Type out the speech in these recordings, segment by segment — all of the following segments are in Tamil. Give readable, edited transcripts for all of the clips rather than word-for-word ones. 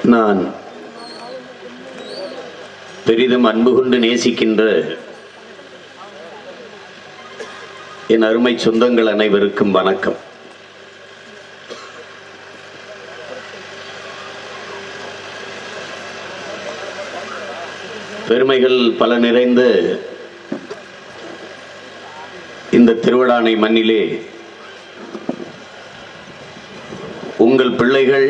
நான் பெரிதும் அன்பு கொண்டு நேசிக்கின்ற என் அருமை சொந்தங்கள் அனைவருக்கும் வணக்கம். பெருமைகள் பல நிறைந்த இந்த திருவிழானை மண்ணிலே உங்கள் பிள்ளைகள்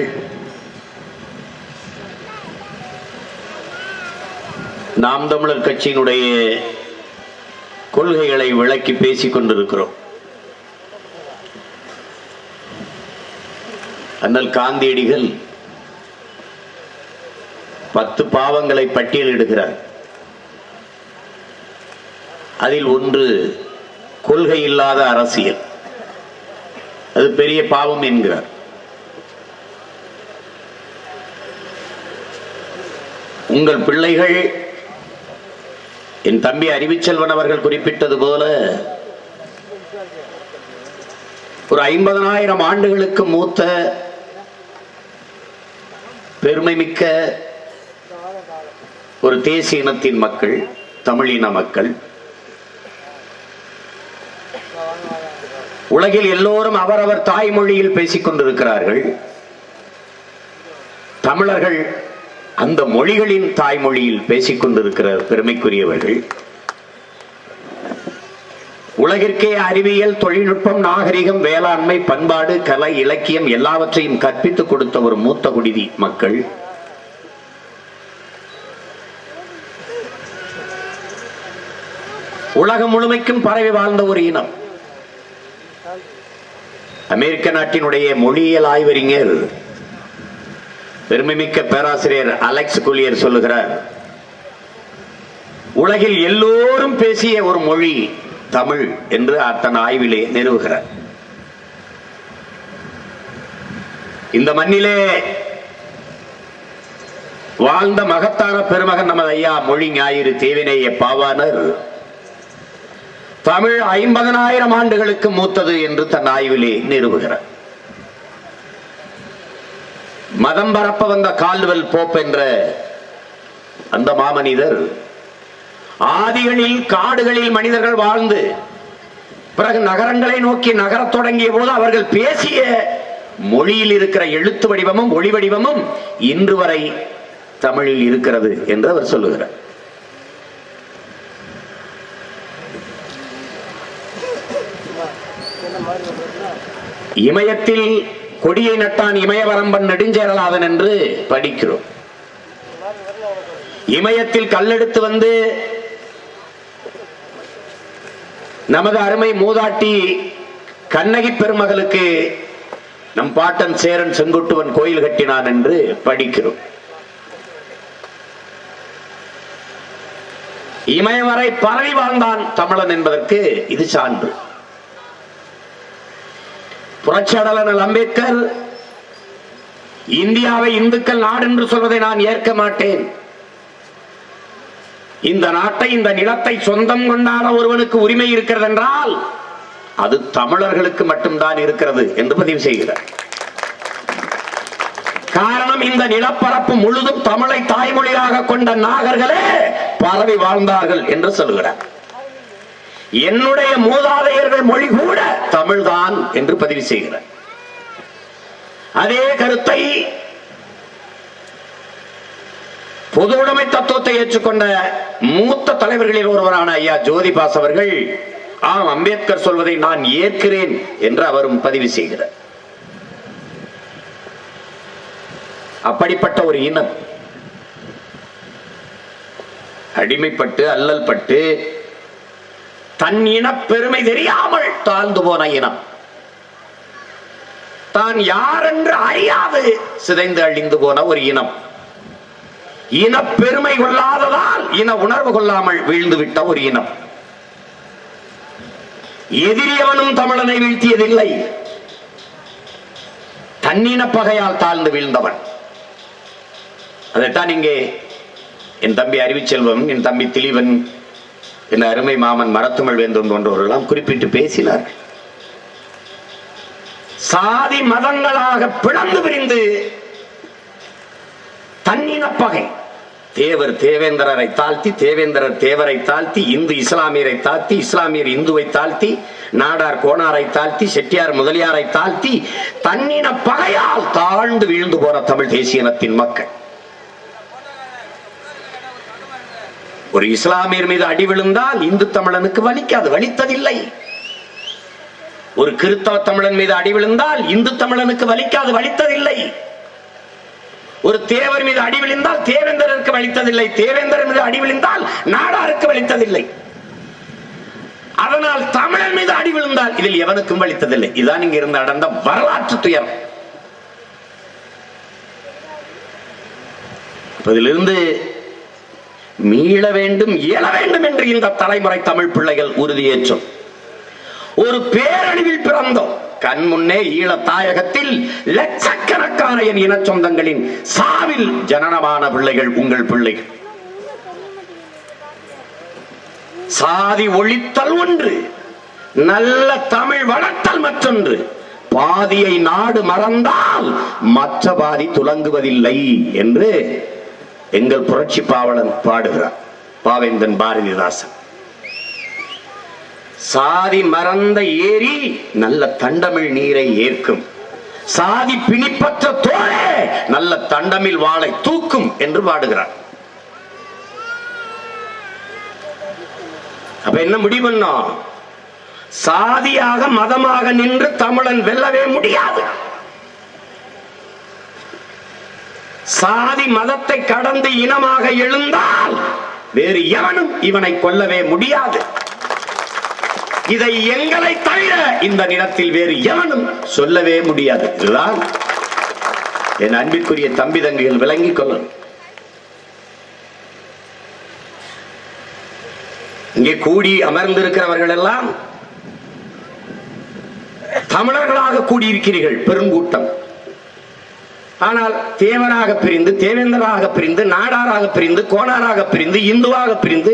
நாம் தமிழர் கட்சியினுடைய கொள்கைகளை விளக்கி பேசிக் கொண்டிருக்கிறோம். அண்ணல் காந்தியடிகள் 10 பாவங்களை பட்டியலிடுகிறார். அதில் ஒன்று கொள்கை இல்லாத அரசியல். அது பெரிய பாவம் என்கிறார். உங்கள் பிள்ளைகள், என் தம்பி அறிவுச்செல்வன் அவர்கள் குறிப்பிட்டது போல, ஒரு 50,000 ஆண்டுகளுக்கு மூத்த பெருமை மிக்க ஒரு தேசிய இனத்தின் மக்கள், தமிழின மக்கள். உலகில் எல்லோரும் அவரவர் தாய்மொழியில் பேசிக் கொண்டிருக்கிறார்கள். தமிழர்கள் அந்த மொழிகளின் தாய்மொழியில் பேசிக் கொண்டிருக்கிற பெருமைக்குரியவர்கள். உலகிற்கே அறிவியல், தொழில்நுட்பம், நாகரிகம், வேளாண்மை, பண்பாடு, கலை, இலக்கியம் எல்லாவற்றையும் கற்பித்துக் கொடுத்த ஒரு மூத்த குடி மக்கள். உலகம் முழுமைக்கும் பரவி வாழ்ந்த ஒரு இனம். அமெரிக்க நாட்டினுடைய மொழியியல் ஆய்வறிஞர் பெருமைமிக்க பேராசிரியர் அலெக்ஸ் குலியர் சொல்லுகிறார், உலகில் எல்லோரும் பேசிய ஒரு மொழி தமிழ் என்று தன் ஆய்விலே நிறுவுகிறார். இந்த மண்ணிலே வாழ்ந்த மகத்தான பெருமகன் நமது ஐயா மொழி ஞாயிறு தேவினேய பாவாணர் தமிழ் 50,000 ஆண்டுகளுக்கு மூத்தது என்று தன் ஆய்விலே நிறுவுகிறார். மதம் பரப்ப வந்த கால்வெல் போப் என்ற அந்த மாமனிதர் ஆதிகளில் காடுகளில் மனிதர்கள் வாழ்ந்து பிறகு நகரங்களை நோக்கி நகரத் தொடங்கிய போது அவர்கள் பேசிய மொழியில் இருக்கிற எழுத்து வடிவமும் ஒளி வடிவமும் இன்று வரை தமிழில் இருக்கிறது என்று அவர் சொல்லுகிறார். இமயத்தில் கொடியை நட்டான் இமயவரம்பன் நெடுஞ்சேரலாதன் என்று படிக்கிறோம். இமயத்தில் கல்லெடுத்து வந்து நமது அருமை மூதாட்டி கண்ணகி பெருமகளுக்கு நம் பாட்டன் சேரன் செங்குட்டுவன் கோயில் கட்டினான் என்று படிக்கிறோம். இமயவரை பரவி வாழ்ந்தான் தமிழன் என்பதற்கு இது சான்று. புரட்சியாளர் அம்பேத்கர் இந்தியாவை இந்துக்கள் நாடு என்று சொல்வதை நான் ஏற்க மாட்டேன், இந்த நாட்டை இந்த நிலத்தை சொந்தம் கொண்டாட ஒருவனுக்கு உரிமை இருக்கிறது என்றால் அது தமிழர்களுக்கு மட்டும்தான் இருக்கிறது என்று பதிவு செய்கிறார். காரணம், இந்த நிலப்பரப்பு முழுதும் தமிழை தாய்மொழியாக கொண்ட நாகர்களே பரவி வாழ்ந்தார்கள் என்று சொல்கிறார். என்னுடைய மூதாதையர்கள் மொழி கூட தமிழ்தான் என்று பதிவு செய்கிறார். அதே கருத்தை பொது உடைமை தத்துவத்தை ஏற்றுக்கொண்ட மூத்த தலைவர்களில் ஒருவரான ஐயா ஜோதிபாஸ் அவர்கள், ஆம், அம்பேத்கர் சொல்வதை நான் ஏற்கிறேன் என்று அவரும் பதிவு செய்கிறார். அப்படிப்பட்ட ஒரு இனம் அடிமைப்பட்டு அல்லல் பட்டு தன் இன பெருமை தெரியாமல் தாழ்ந்து போன இனம், தான் யார் என்று அறியாது சிதைந்து அழிந்து போன ஒரு இனம், இன பெருமை கொள்ளாததால் இன உணர்வு கொள்ளாமல் வீழ்ந்து விட்ட ஒரு இனம். எதிரியவனும் தமிழனை வீழ்த்தியதில்லை, தன்னின பகையால் தாழ்ந்து வீழ்ந்தவன். அதைத்தான் இங்கே என் தம்பி அறிவுச்செல்வம், என் தம்பி திலீவன், என் அருமை மாமன் மரத்தமிழ் வேந்தன் போன்றவர்களெல்லாம் குறிப்பிட்டு பேசினார். சாதி மதங்களாக பிளந்து பிரிந்து தன்னின பகை. தேவர் தேவேந்திரரை தாழ்த்தி, தேவேந்திரர் தேவரை தாழ்த்தி, இந்து இஸ்லாமியரை தாழ்த்தி, இஸ்லாமியர் இந்துவை தாழ்த்தி, நாடார் கோணாரை தாழ்த்தி, செட்டியார் முதலியாரை தாழ்த்தி, தன்னின பகையால் தாழ்ந்து வீழ்ந்து போன தமிழ் தேசியனத்தின் மக்கள். ஒரு இஸ்லாமியர் மீது அடி விழுந்தால் இந்து தமிழனுக்கு வலிக்காது, வலித்ததில்லை. ஒரு கிறிஸ்தவ தமிழன் மீது அடி விழுந்தால் இந்து தமிழனுக்கு வலிக்காது, வலித்ததில்லை. ஒரு தேவர் மீது அடி விழுந்தால் தேவேந்திரருக்கு வலித்ததில்லை, தேவேந்திரன் மீது அடி விழுந்தால் நாடாருக்கு வலித்ததில்லை. அதனால் தமிழன் மீது அடி விழுந்தால் இதில் எவனுக்கும் வலித்ததில்லை. இதுதான் இங்க இருந்து நடந்த வரலாற்று துயரம். இதிலிருந்து மீள வேண்டும், இயல வேண்டும் என்று இந்த தலைமுறை தமிழ் பிள்ளைகள் உறுதியேற்றும். ஒரு பேரழிவில் பிறந்தோம். கண் முன்னே ஈழ தாயகத்தில் லட்சக்கணக்கான என் இன சொந்தங்களின் சாவில் ஜனனமான பிள்ளைகள் உங்கள் பிள்ளைகள். சாதி ஒழித்தல் ஒன்று, நல்ல தமிழ் வளர்த்தல் மற்றொன்று. பாதியை நாடு மறந்தால் மற்ற பாதி துலங்குவதில்லை என்று எங்கள் புரட்சி பாவலன் பாடுகிறார், பாவேந்தன் பாரதிதாசன். சாதி மறந்த ஏரி நல்ல தண்டமிழ் நீரை ஏற்கும், சாதி பிணிப்பற்ற தோழே நல்ல தண்டமிழ் வாளை தூக்கும் என்று பாடுகிறார். அப்ப என்ன முடிவு பண்ணோம்? சாதியாக மதமாக நின்று தமிழன் வெல்லவே முடியாது. சாதி மதத்தை கடந்து இனமாக எழுந்தால் வேறு எவனும் இவனை கொல்லவே முடியாது. இதை எங்களை தவிர இந்த நிலத்தில் வேறு எவனும் சொல்லவே முடியாது. இதுதான் என் அன்பிற்குரிய தம்பி தங்கைகள் விளங்கிக் கொள்ளணும். இங்கே கூடி அமர்ந்திருக்கிறவர்கள் எல்லாம் தமிழர்களாக கூடியிருக்கிறீர்கள், பெருங்கூட்டம். ஆனால் தேவராக பிரிந்து, தேவேந்தராக பிரிந்து, நாடாராக பிரிந்து, கோணாராக பிரிந்து, இந்துவாக பிரிந்து,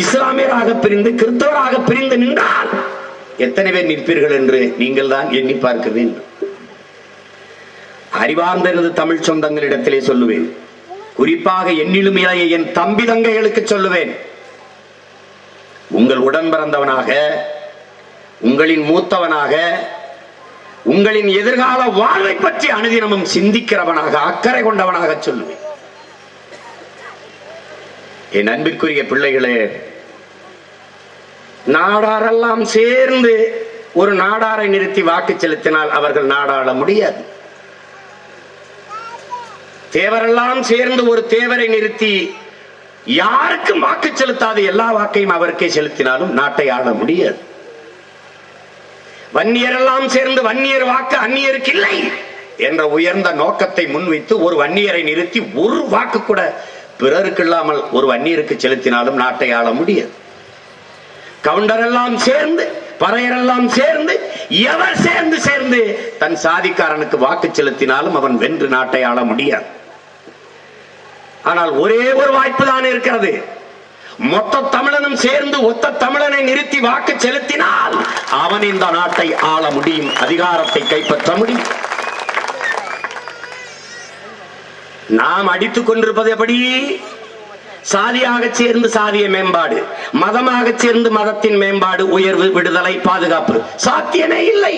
இஸ்லாமியராக பிரிந்து, கிறிஸ்தவராக பிரிந்து நின்றால் எத்தனை பேர் நிற்பீர்கள் என்று நீங்கள் தான் எண்ணி பார்க்க வேண்டும். அறிவார்ந்த தமிழ் சொந்தங்களிடத்திலே சொல்லுவேன், குறிப்பாக என்னிலும் இளைய என் தம்பி தங்கைகளுக்கு சொல்லுவேன், உங்கள் உடன் பிறந்தவனாக, உங்களின் மூத்தவனாக, உங்களின் எதிர்கால வாழ்வை பற்றி அனுதினமும் சிந்திக்கிறவனாக, அக்கறை கொண்டவனாக சொல்லுவேன். என் அன்பிற்குரிய பிள்ளைகளே, நாடாரெல்லாம் சேர்ந்து ஒரு நாடாரை நிறுத்தி வாக்கு செலுத்தினால் அவர்கள் நாடாள முடியாது. தேவரெல்லாம் சேர்ந்து ஒரு தேவரை நிறுத்தி யாருக்கும் வாக்கு செலுத்தாத எல்லா வாக்கையும் அவருக்கே செலுத்தினாலும் நாட்டை ஆள முடியாது. வன்னியரெல்லாம் சேர்ந்து வன்னியர் வாக்கு அந்நியருக்கு இல்லை என்ற உயர்ந்த நோக்கத்தை முன்வைத்து ஒரு வன்னியரை நிறுத்தி ஒரு வாக்கு கூட பிறருக்கு இல்லாமல் ஒரு வன்னியருக்கு செலுத்தினாலும் நாட்டை ஆள முடியாது. கவுண்டரெல்லாம் சேர்ந்து, பறையரெல்லாம் சேர்ந்து, எவர் சேர்ந்து சேர்ந்து தன் சாதிக்காரனுக்கு வாக்கு செலுத்தினாலும் அவன் வென்று நாட்டை ஆள முடியாது. ஆனால் ஒரே ஒரு வாய்ப்பு தான் இருக்கிறது. மொத்த தமிழனும் சேர்ந்து ஒத்த தமிழனை நிறுத்தி வாக்கு செலுத்தினால் அவன் இந்த நாட்டை ஆள முடியும், அதிகாரத்தை கைப்பற்ற முடியும். நாம் அடித்துக் கொண்டிருப்பது எப்படி? சாதியாக சேர்ந்து சாதிய மேம்பாடு, மதமாக சேர்ந்து மதத்தின் மேம்பாடு, உயர்வு, விடுதலை, பாதுகாப்பு சாத்தியமே இல்லை.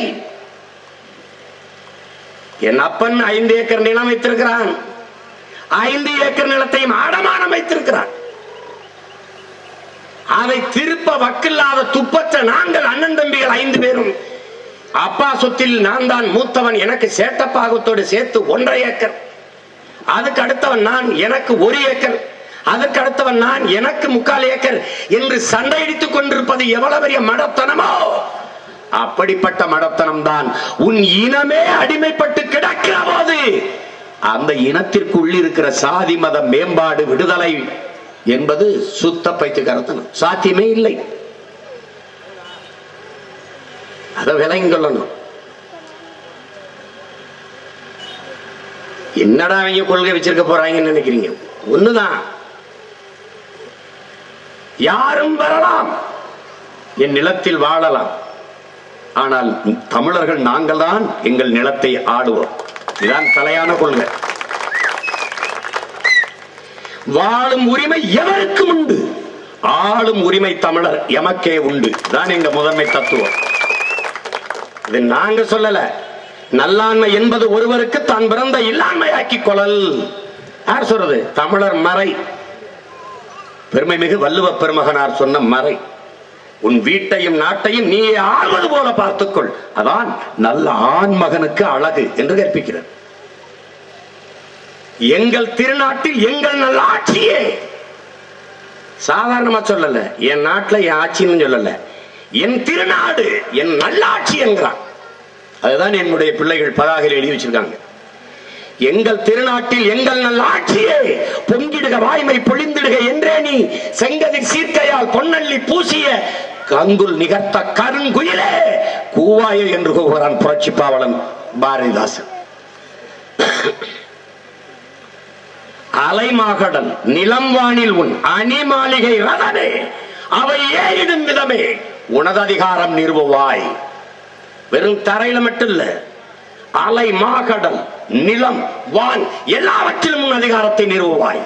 என் அப்பன் 5 ஏக்கர் நிலம் வைத்திருக்கிறான், 5 ஏக்கர் நிலத்தையும் அடமானம் வைத்திருக்கிறான். அதை திருப்ப வக்கில்லாத துப்பற்ற நாங்கள் அண்ணன் தம்பிகள் 5 பேரும் அப்பா சொத்தில் நான் தான் மூத்தவன், எனக்கு சேட்டப்பாகத்தோடு சேர்த்து 1.5 ஏக்கர், அதுக்கு அடுத்தவன் நான், எனக்கு 1 ஏக்கர், அதற்கு அடுத்தவன் நான், எனக்கு 3/4 ஏக்கர் என்று சண்டையிடித்துக் கொண்டிருப்பது எவ்வளவு பெரிய மடத்தனமோ அப்படிப்பட்ட மடத்தனம் தான் உன் இனமே அடிமைப்பட்டு கிடக்கிற போது அந்த இனத்திற்குள் இருக்கிற சாதி மத மேம்பாடு, விடுதலை என்பது சுத்த பைத்தியக்காரத்தனம், சாத்தியமே இல்லை. அதை விளங்கிக் கொள்ளணும். என்னடா அவங்க கொள்கை வச்சிருக்க போறாங்கன்னு நினைக்கிறீங்க? ஒண்ணுதான், யாரும் வரலாம், என் நிலத்தில் வாழலாம், ஆனால் தமிழர்கள் நாங்கள் தான் எங்கள் நிலத்தை ஆளுவோம். இதுதான் தலையான கொள்கை. வாழும் உரிமை எவருக்கும் உண்டு, ஆளும் உரிமை தமிழர் எமக்கே உண்டு தான் எங்க முதன்மை தத்துவம். இது நாங்க சொல்லல. நல்லாண்மை என்பது ஒருவருக்கு தான் பிறந்த இல்லாண்மையாக்கி கொள்ளல். யார் சொல்றது? தமிழர் மறை. பெருமை மிகு வள்ளுவ பெருமகனார் சொன்ன மறை. உன் வீட்டையும் நாட்டையும் நீ ஆள்வது போல பார்த்துக்கொள், அதான் நல்ல ஆண் மகனுக்கு அழகு என்று கற்பிக்கிறார். எங்கள் திருநாட்டில் எங்கள் நல்ல ஆட்சியே, சாதாரணமா சொல்லல, என் நாட்டுல என் ஆட்சின்னு சொல்லல, என் திருநாடு என் நல்லாட்சி என்கிறான். அதுதான் என்னுடைய பிள்ளைகள் பதாகையில் எழுதி வச்சிருக்காங்க. எங்கள் திருநாட்டில் எங்கள் நல்ல ஆட்சியே, பொங்கிடுக வாய்மை பொழிந்திடுக என்றே நீ செங்கதிர் சீர்க்கையால் பொன்னள்ளி பூசிய கங்குல் நிகர்த்த கருங்குயிலே கூவாயே என்று கூறுகிறான் புரட்சி பாவலன் பாரதிதாசன். அலைமாகடல் நிலம் வானில் உன் அணி மாளிகை ரதனே அவை ஏறிடும் விதமே உனது அதிகாரம் நிறுவுவாய். வெறும் தரையில மட்டும் இல்ல, அலை மாகடல் நிலம் வான் எல்லாவற்றிலும் உன் அதிகாரத்தை நிறுவுவாய்.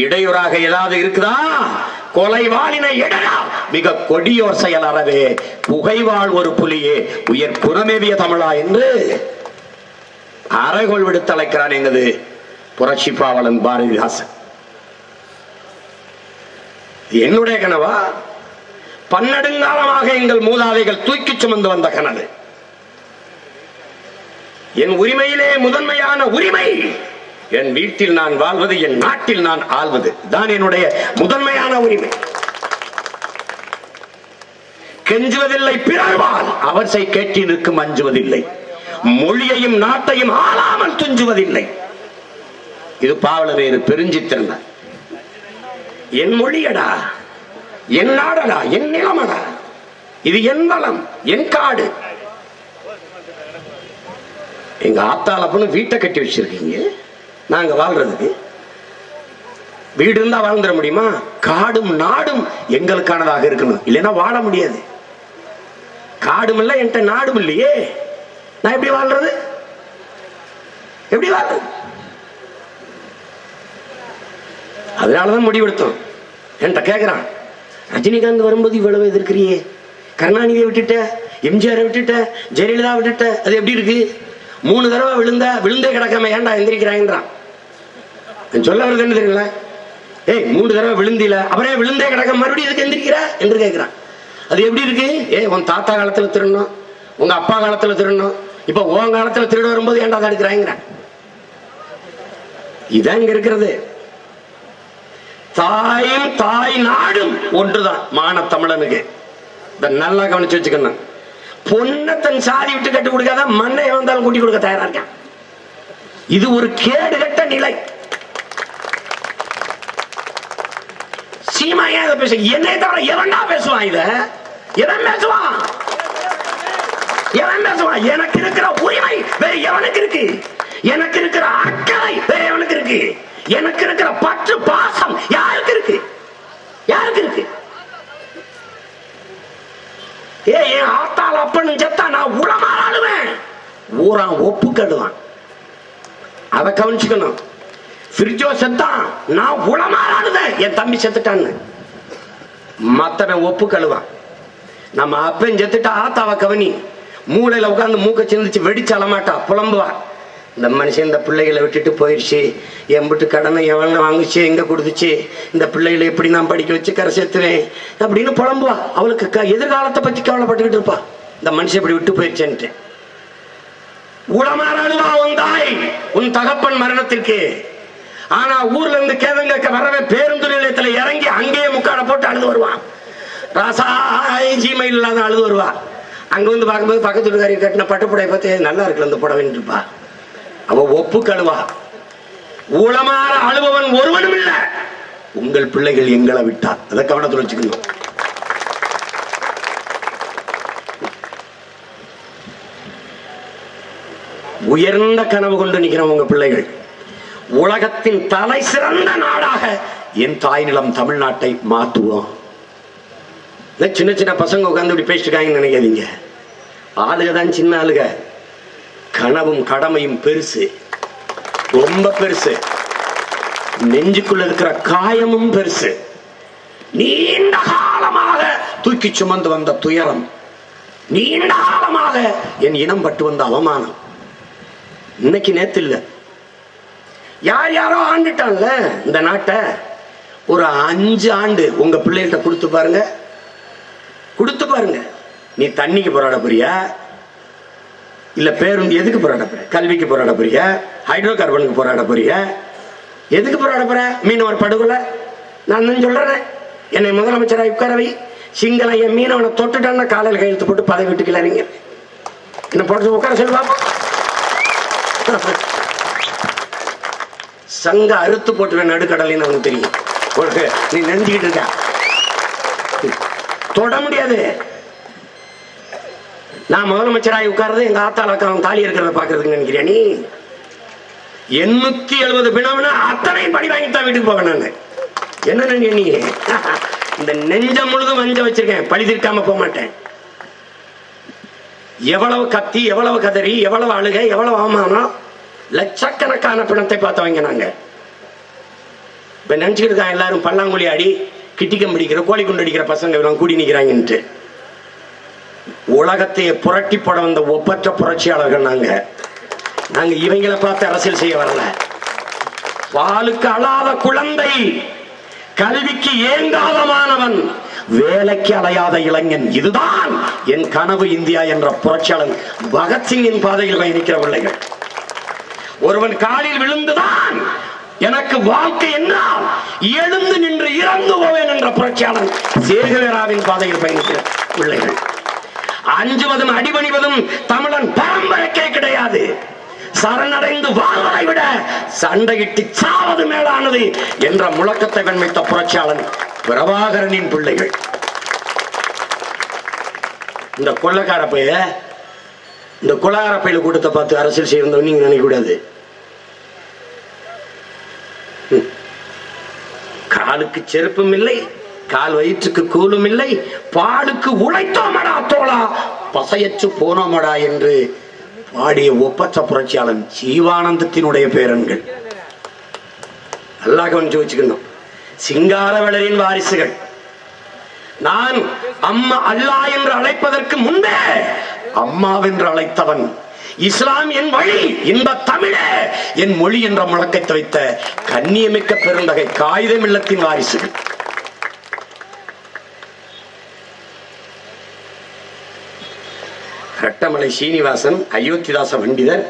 இடையூறாக ஏதாவது இருக்குதா? கொலை வாளினை எடா மிக கொடியோர் செயல் அறவே புகைவாள் ஒரு புலியே உயர் புறமேவிய தமிழா என்று அறைகோள் விடுத்து அழைக்கிறான் எங்கது புரட்சி பாவலன் பாரதிதாசன். என்னுடைய கனவா? பன்னெடுங்காலமாக எங்கள் மூதாதைகள் தூக்கி சுமந்து வந்த கனவு. என் உரிமையிலே முதன்மையான உரிமை என் வீட்டில் நான் வாழ்வது, என் நாட்டில் நான் ஆள்வது தான் என்னுடைய முதன்மையான உரிமை. கெஞ்சுவதில்லை பிறர்வால் அவற்றை கேட்டிருக்கும் அஞ்சுவதில்லை, மொழியையும் நாட்டையும் ஆளாமல் துஞ்சுவதில்லை. இது பாவலரேறு பெருஞ்சித்திரன். என் மொழியடா, என் நாடடா, என் நிலமடா, இது என் வளம், என் காடு. எங்க ஆத்தாளப்பன்னு வீட்டை கட்டி வச்சிருக்கீங்க, நாங்க வாழ்றதுக்கு வீடு இருந்தா வாழ்ந்துட முடியுமா? காடும் நாடும் எங்களுக்கானதாக இருக்கணும், இல்லைன்னா வாழ முடியாது. காடும் இல்ல, என்கிட்ட நாடும் இல்லையே, நான் எப்படி வாழ்றது? எப்படி வாழ்றது? அதனாலதான் முடிவெடுத்தோம். என்கிட்ட கேட்கிறான், ரஜினிகாந்த் வரும்போது இவ்வளவு எதிர்க்கிறியே, கருணாநிதியை விட்டுட்ட, எம்ஜிஆரை விட்டுட்ட, ஜெயலலிதா விட்டுட்ட, அது எப்படி இருக்கு? 3 தடவை விழுந்தே கிடக்காம ஏன்டா எந்திரிக்கிறாங்கன்றான். சொல்ல வருது என்ன தெரியல? 3 தடவை விழுந்தில, அப்புறம் விழுந்தே கிடக்க மறுபடியும் எதுக்கு எந்திரிக்கிற என்று கேட்கிறான். அது எப்படி இருக்கு? உன் தாத்தா காலத்துல திருடணும், உங்க அப்பா காலத்துல திருடணும், இப்ப உன் காலத்துல திருட வரும்போது ஏன்டா தடுக்கிறாங்க? இதான் இங்க இருக்கிறது. தாயும் தாய் நாடும் ஒன்றுதான் மான தமிழனுக்கு. நல்லா கவனிச்சு வச்சுக்கணும். பொண்ணை தன் சாதி விட்டு கட்டு கொடுக்காத மண்ணை வந்தாலும் கூட்டி கொடுக்க தயாரா இருக்கான். இது ஒரு கேடு கட்ட நிலை. சீமா ஏன் இதை பேச? என்னை தவிர எவன்டா பேசுவான்? இத எவன் பேசுவான்? எவன் பேசுவான்? எனக்கு இருக்கிற உரிமை வேற எவனுக்கு இருக்கு? எனக்கு இருக்கிற அக்கறை வேற எவனுக்கு இருக்கு? எனக்கு இருக்கிற பற்று பாசம் யாருக்கு இருக்கு? யாருக்கு இருக்கு? என் ஆத்தாள் அப்பன்னு செத்தா நான் உளமாறாடுவேன், ஊரா ஒப்பு கடுவான். அதை கவனிச்சுக்கணும். பிரிட்ஜோ செத்தான், நான் உளமாறாடுவேன், என் தம்பி செத்துட்டான்னு. மத்தவன் ஒப்பு கழுவான். நம்ம அப்பன் செத்துட்டா ஆத்தாவை கவனி, மூளையில உட்கார்ந்து மூக்க சிந்திச்சு வெடிச்சு அலமாட்டா, புலம்புவா. இந்த மனுஷன் இந்த பிள்ளைகளை விட்டுட்டு போயிடுச்சு, எம்பிட்டு கடனை எவன வாங்குச்சு, எங்க கொடுத்துச்சு, இந்த பிள்ளைகளை எப்படி நான் படிக்க வச்சு கரை சேர்த்துவேன் அப்படின்னு புலம்புவா. அவளுக்கு எதிர்காலத்தை பத்தி கவலைப்பட்டுக்கிட்டு இருப்பா, இந்த மனுஷன் இப்படி விட்டு போயிடுச்சேன்ட்டு. உளமாறாடுவா உன் தாய் உன் தகப்பன் மரணத்திற்கு. ஆனா ஊர்ல இருந்து கேதங்க வரவே பேருந்து நிலையத்துல இறங்கி அங்கேயே முக்காட போட்டு அழுது வருவான். ராசாய் ஜிமையில் இல்லாத அழுது வருவா. அங்க வந்து பார்க்கும்போது பக்கத்து வீட்டுக்காரி கட்டின பட்டுப்புடைய பார்த்து நல்லா இருக்குல்ல இந்த புடவைன்னு இருப்பா. அவ ஒப்பு கழுவா. ஊளமாற அழுபவன் ஒருவனும் இல்ல, உங்கள் பிள்ளைகள் எங்களை விட்டார். அதை கவனத்தில் வச்சுக்கணும். உயர்ந்த கனவு கொண்டு நிற்கிற உங்க பிள்ளைகள் உலகத்தின் தலை சிறந்த நாடாக என் தாய் நிலம் தமிழ்நாட்டை மாற்றுவோம். சின்ன சின்ன பசங்க உட்கார்ந்து இப்படி பேசிட்டு இருக்காங்கன்னு நினைக்காதீங்க. ஆளுகதான் சின்ன ஆளுக, கனவும் கடமையும் பெருசு, ரொம்ப பெருசு. நெஞ்சுக்குள்ள இருக்கிற காயமும் பெருசு. நீண்ட காலமாக தூக்கி சுமந்து வந்த துயரம், நீண்ட காலமாக என் இனம் பட்டு வந்த அவமானம். இன்னைக்கு நேத்து இல்ல, யார் யாரோ ஆண்டுட்டான்ல இந்த நாட்டை. ஒரு 5 ஆண்டு உங்க பிள்ளைகிட்ட கொடுத்து பாருங்க, கொடுத்து பாருங்க. நீ தண்ணிக்கு போராட போறியா, இல்ல பேருந்து எதுக்கு போராட போற? கல்விக்கு போராட போறியா, ஹைட்ரோ கார்பனுக்கு போராட போறியா, எதுக்கு போராட போற? மீனவர் படுகொலை. நான் தான் சொல்றேன், என்னை முதலமைச்சராக உட்காரவை. சிங்கள என் மீனவனை தொட்டுட்டான்னா காலையில் கையெழுத்து போட்டு பதவி விட்டுக்கலாங்க. என்ன போட்டு உட்கார சொல்லி பாப்போம். சங்க அறுத்து போட்டுவேன் நடுக்கடலின்னு அவனுக்கு தெரியும். நீ நெஞ்சுக்கிட்டு இருக்க, தொட முடியாது. நான் முதலமைச்சராக உட்கார்றது எங்க ஆத்தாளக்காரன் தாலி இருக்கிறத பாக்குறதுக்கு நினைக்கிறேன். நீ 870 பிணம்னா அத்தனையும் படி வாங்கித்தான் வீட்டுக்கு போவேன். நான் என்ன நீ இந்த நெஞ்சம் முழுதும் வஞ்ச வச்சிருக்கேன், பழி தீர்க்காம போக மாட்டேன். எவ்வளவு கத்தி, எவ்வளவு கதறி, எவ்வளவு அழுகை, எவ்வளவு அவமானம், லட்சக்கணக்கான பிணத்தை பார்த்தவங்க நாங்க. இப்ப நினைச்சுக்கிட்டு இருக்காங்க எல்லாரும் பல்லாங்குழி ஆடி கிட்டிக்கம் பிடிக்கிற கோழி குண்டு அடிக்கிற பசங்க எல்லாம் கூடி நிக்கிறாங்கன்ட்டு. உலகத்தையே புரட்டி போட வந்த ஒப்பற்ற புரட்சியாளர்கள் நாங்க. நாங்க இவங்களை பார்த்து அரசியல் செய்ய வரல. பாலுக்கு அழாத குழந்தை, கல்விக்கு ஏங்காத மாணவன், வேலைக்கு அலையாத இளைஞன், இதுதான் என் கனவு இந்தியா என்ற புரட்சியாளன் பகத்சிங்கின் பாதையில் பயணிக்கிற பிள்ளைகள். ஒருவன் காலில் விழுந்துதான் எனக்கு வாழ்க்கை என்ன, எழுந்து நின்று இறந்து போவேன் என்ற புரட்சியாளன் சேகவேராவின் பாதையில் பயணிக்கிற பிள்ளைகள். அஞ்சுவதும் அடிபணிவதும் தமிழன் பரம்பரைக்கே கிடையாது. சரணடைந்து வாழ்வதை விட சண்டையிட்டு சாவது மேலானது என்ற முழக்கத்தை வெண்மைத்த புரட்சியாளன் பிரபாகரனின் பிள்ளைகள். இந்த கொள்ளக்கார பைய, இந்த கொலகார பையில கூட்டத்தை பார்த்து அரசியல் செய்ய நீங்க நினைக்க கூடாது. காலுக்கு செருப்பும் இல்லை, கால் வயிற்றுக்கு கூலும் இல்லை, பாலுக்கு உழைத்தோமடா தோளா, பசையற்று போனோமடா என்று பாடிய ஒப்பற்ற புரட்சியாளன் ஜீவானந்தத்தினுடைய பேரன்கள். நல்லா கவனிச்சு வச்சுக்கணும். சிங்காரவேலரின் வாரிசுகள். நான் அம்மா அல்லாஹ் என்று அழைப்பதற்கு முன்பே அம்மாவென்று அழைத்தவன். இஸ்லாம் என் வழி, இந்த தமிழே என் மொழி என்ற முழக்கத்தை வைத்த கண்ணியமிக்க பெருந்தகை காகிதம் இல்லத்தின் வாரிசுகள். கட்டமலை சீனிவாசன், அயோத்திதாச பண்டிதர்,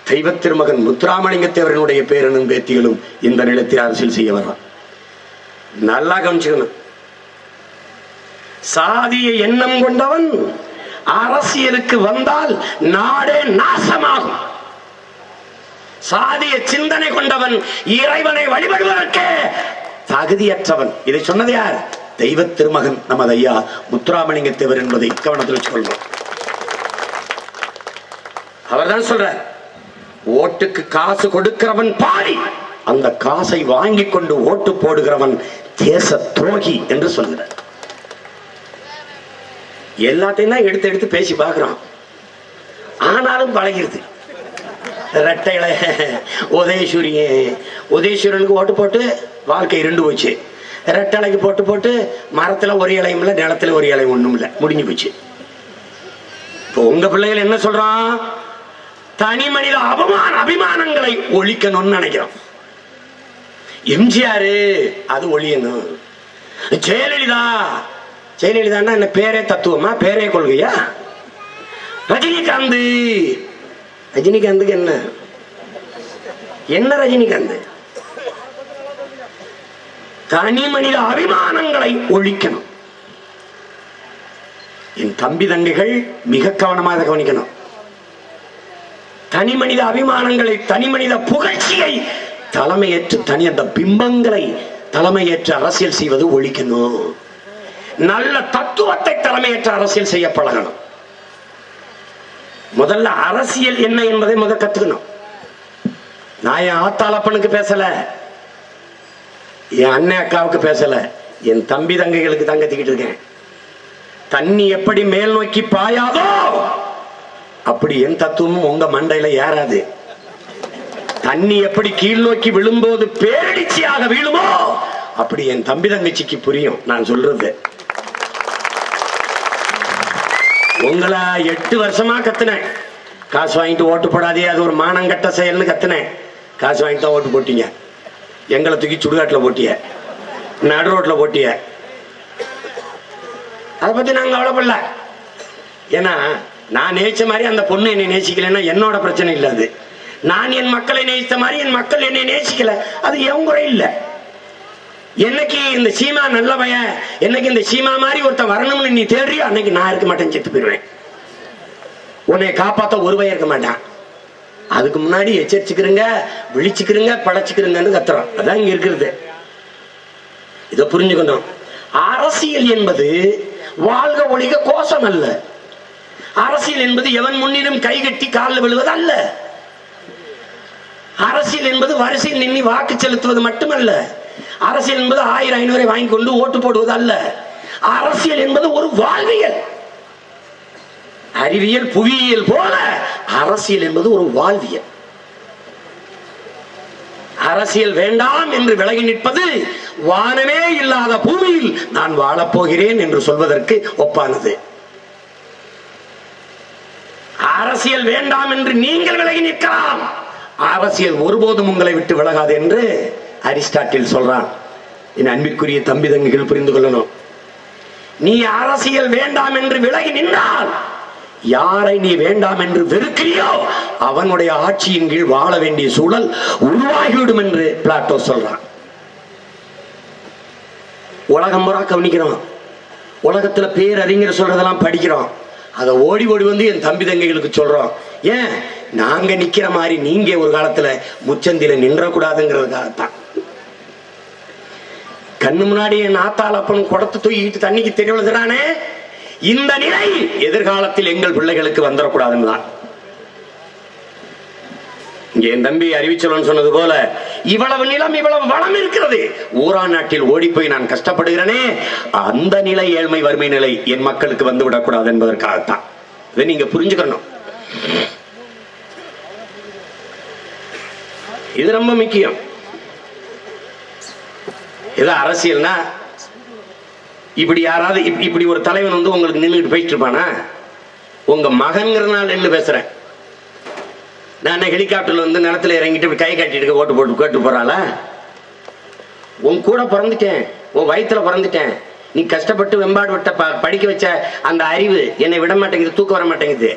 தெய்வ திருமகன் முத்துராமலிங்கத்தேவரனுடைய பேரனும் பேத்திகளும் இந்த நிலத்தில் அரசியல் செய்ய வர்றான். நல்லா கவனிச்சுக்கணும். சாதிய எண்ணம் கொண்டவன் அரசியலுக்கு வந்தால் நாடே நாசமாகும். சாதிய சிந்தனை கொண்டவன் இறைவனை வழிபடுவதற்கே தகுதியற்றவன். இதை சொன்னது யார்? தெய்வ திருமகன் நமது ஐயா முத்துராமலிங்கத்தேவர் என்பதை கவனத்தில் வச்சுக்கொள்வோம். அவர் தான் சொல்றார், ஓட்டுக்கு காசு கொடுக்கிறவன் பாடி, அந்த காசை வாங்கி கொண்டு ஓட்டு போடுகிறவன் தேச துரோகி என்று சொல்கிறார். எல்லாத்தையும் தான் எடுத்து எடுத்து பேசி பார்க்கிறோம், ஆனாலும் பழகிருது. ரெட்டையில உதயசூரியனுக்கு ஓட்டு போட்டு வாழ்க்கை இருண்டு போச்சு. ரெட்டலைக்கு போட்டு போட்டு மரத்துல ஒரு இலையும் இல்லை, நிலத்துல ஒரு இலையும் ஒண்ணும் இல்லை, முடிஞ்சு போச்சு. இப்போ உங்க பிள்ளைகள் என்ன சொல்றான்? தனி மனித அபிமானங்களை ஒழிக்கணும்னு நினைக்கிறோம். எம்ஜிஆர் அது ஒழியணும். ஜெயலலிதா என்ன பேரே தத்துவமா, பேரே கொள்கையா? ரஜினிகாந்துக்கு என்ன ரஜினிகாந்த்? தனி மனித அபிமானங்களை ஒழிக்கணும். என் தம்பி தங்கைகள் மிக கவனமாக கவனிக்கணும். தனி மனித அபிமானங்களை, தனி மனித புகழ்ச்சியை தலைமையேற்று, அந்த பிம்பங்களை தலைமையேற்று அரசியல் செய்வது ஒழிக்கணும். நல்ல தத்துவத்தை தலைமையேற்று அரசியல் செய்ய பழகணும். முதல்ல அரசியல் என்ன என்பதை முதல் கத்துக்கணும். நான் என் ஆத்தாளப்பனுக்கு பேசல, என் அண்ணன் அக்காவுக்கு பேசல, என் தம்பி தங்கைகளுக்கு தான் கத்திக்கிட்டு இருக்கேன். தண்ணி எப்படி மேல் நோக்கி பாயாதோ அப்படி என் தத்துவமும் உங்க மண்டையில ஏறாது. தண்ணி எப்படி கீழ் நோக்கி விழும்போது பேரடிச்சியாக வீழுமோ அப்படி என் தம்பி தங்கச்சிக்கு புரியும் நான் சொல்றது. உங்களை 8 வருஷமா கத்துனேன், காசு வாங்கிட்டு ஓட்டு போடாதே, அது ஒரு மானங்கட்ட செயல்னு கத்துனேன். காசு வாங்கிட்டு தான் ஓட்டு போட்டீங்க. எங்களை தூக்கி சுடுகாட்டுல போட்டிய, நடு ரோட்ல போட்டிய. அதை பத்தி நாங்க கவலைப்படல. ஏன்னா நான் நேசிச்ச மாதிரி அந்த பொண்ணு என்னை நேசிக்கலன்னா என்னோட பிரச்சனை இல்லை. அது நான் என் மக்களை நேசித்த மாதிரி என் மக்கள் என்னை நேசிக்கல, அது என் குறை இல்லை. என்னைக்கு இந்த சீமா நல்ல பையன், என்னைக்கு இந்த சீமா மாதிரி ஒருத்தன் வரணும்னு நீ தேடுறியோ அன்னைக்கு நான் இருக்க மாட்டேன், செத்து போயிடுவேன். உன்னை காப்பாத்த ஒரு பையன் இருக்க மாட்டான். அதுக்கு முன்னாடி எச்சரிச்சுக்கிறங்க, விழிச்சுக்கிறங்க, படைச்சுக்கிறங்கன்னு கத்துறோம். அதான் இங்க இருக்கிறது. இதை புரிஞ்சுக்கணும். அரசியல் என்பது வாழ்க ஒழிக கோஷம் அல்ல. அரசியல் என்பது எவன் முன்னிலும் கை கட்டி காலில் விழுவது அல்ல. அரசியல் என்பது வரிசையில் நின்று வாக்கு செலுத்துவது மட்டுமல்ல. அரசியல் என்பது 1000-500 வாங்கி கொண்டு ஓட்டு போடுவது அல்ல. அரசியல் என்பது ஒரு வாழ்வியல். அறிவியல் புவியியல் போல அரசியல் என்பது ஒரு வாழ்வியல். அரசியல் வேண்டாம் என்று விலகி நிற்பது வானமே இல்லாத பூமியில் நான் வாழப்போகிறேன் என்று சொல்வதற்கு ஒப்பானது. அரசியல் வேண்டாம் என்று நீங்கள் விலகி நிற்கலாம், அரசியல் ஒருபோதும் உங்களை விட்டு விலகாது என்று அரிஸ்டாட்டில் சொல்றான். என் அன்பிற்குரிய தம்பி தங்கிகள் புரிந்து கொள்ளணும். நீ அரசியல் வேண்டாம் என்று விலகி நின்றால் யாரை நீ வேண்டாம் என்று வெறுக்கிறியோ அவனுடைய ஆட்சியின் கீழ் வாழ வேண்டிய சூழல் உருவாகிவிடும் என்று பிளாட்டோ சொல்றான். உலகம் முறை கவனிக்கிறோம். உலகத்துல பேரறிஞர் சொல்றதெல்லாம் படிக்கிறோம். அதை ஓடி ஓடி வந்து என் தம்பி தங்கைகளுக்கு சொல்றோம். ஏன் நாங்க நிக்கிற மாதிரி நீங்க ஒரு காலத்துல முச்சந்தில நின்றக்கூடாதுங்கிறதுக்காகத்தான். கண்ணு முன்னாடி என் ஆத்தாள் அப்பனும் குடத்து தூக்கிட்டு தண்ணிக்கு தெரிவிக்கிறானே, இந்த நிலை எதிர்காலத்தில் எங்கள் பிள்ளைகளுக்கு வந்துடக்கூடாதுன்னு தான். இங்க என் தம்பி அறிவிச்சலன் சொன்னது போல இவ்வளவு நிலம் இவ்வளவு வளம் இருக்கிறது, ஊரா நாட்டில் ஓடி போய் நான் கஷ்டப்படுகிறேனே, அந்த நிலை ஏழ்மை வறுமை நிலை என் மக்களுக்கு வந்து விடக்கூடாது என்பதற்காகத்தான். இதை நீங்க புரிஞ்சுக்கணும். இது ரொம்ப முக்கியம். ஏதோ அரசியல்னா இப்படி யாராவது இப்படி ஒரு தலைவன் வந்து உங்களுக்கு நின்றுட்டு போயிட்டு இருப்பானா? உங்க மகன்கிறனால நின்று பேசுறேன் நான். ஹெலிகாப்டர்ல வந்து நிலத்துல இறங்கிட்டு கை காட்டிட்டு ஓட்டு போட்டு கேட்டு போறாள? உன் கூட பிறந்துட்டேன், உன் வயிற்றுல பிறந்துட்டேன், நீ கஷ்டப்பட்டு வெம்பாடு விட்ட படிக்க வச்ச அந்த அறிவு என்னை விட மாட்டேங்குது, தூக்க வர மாட்டேங்குது,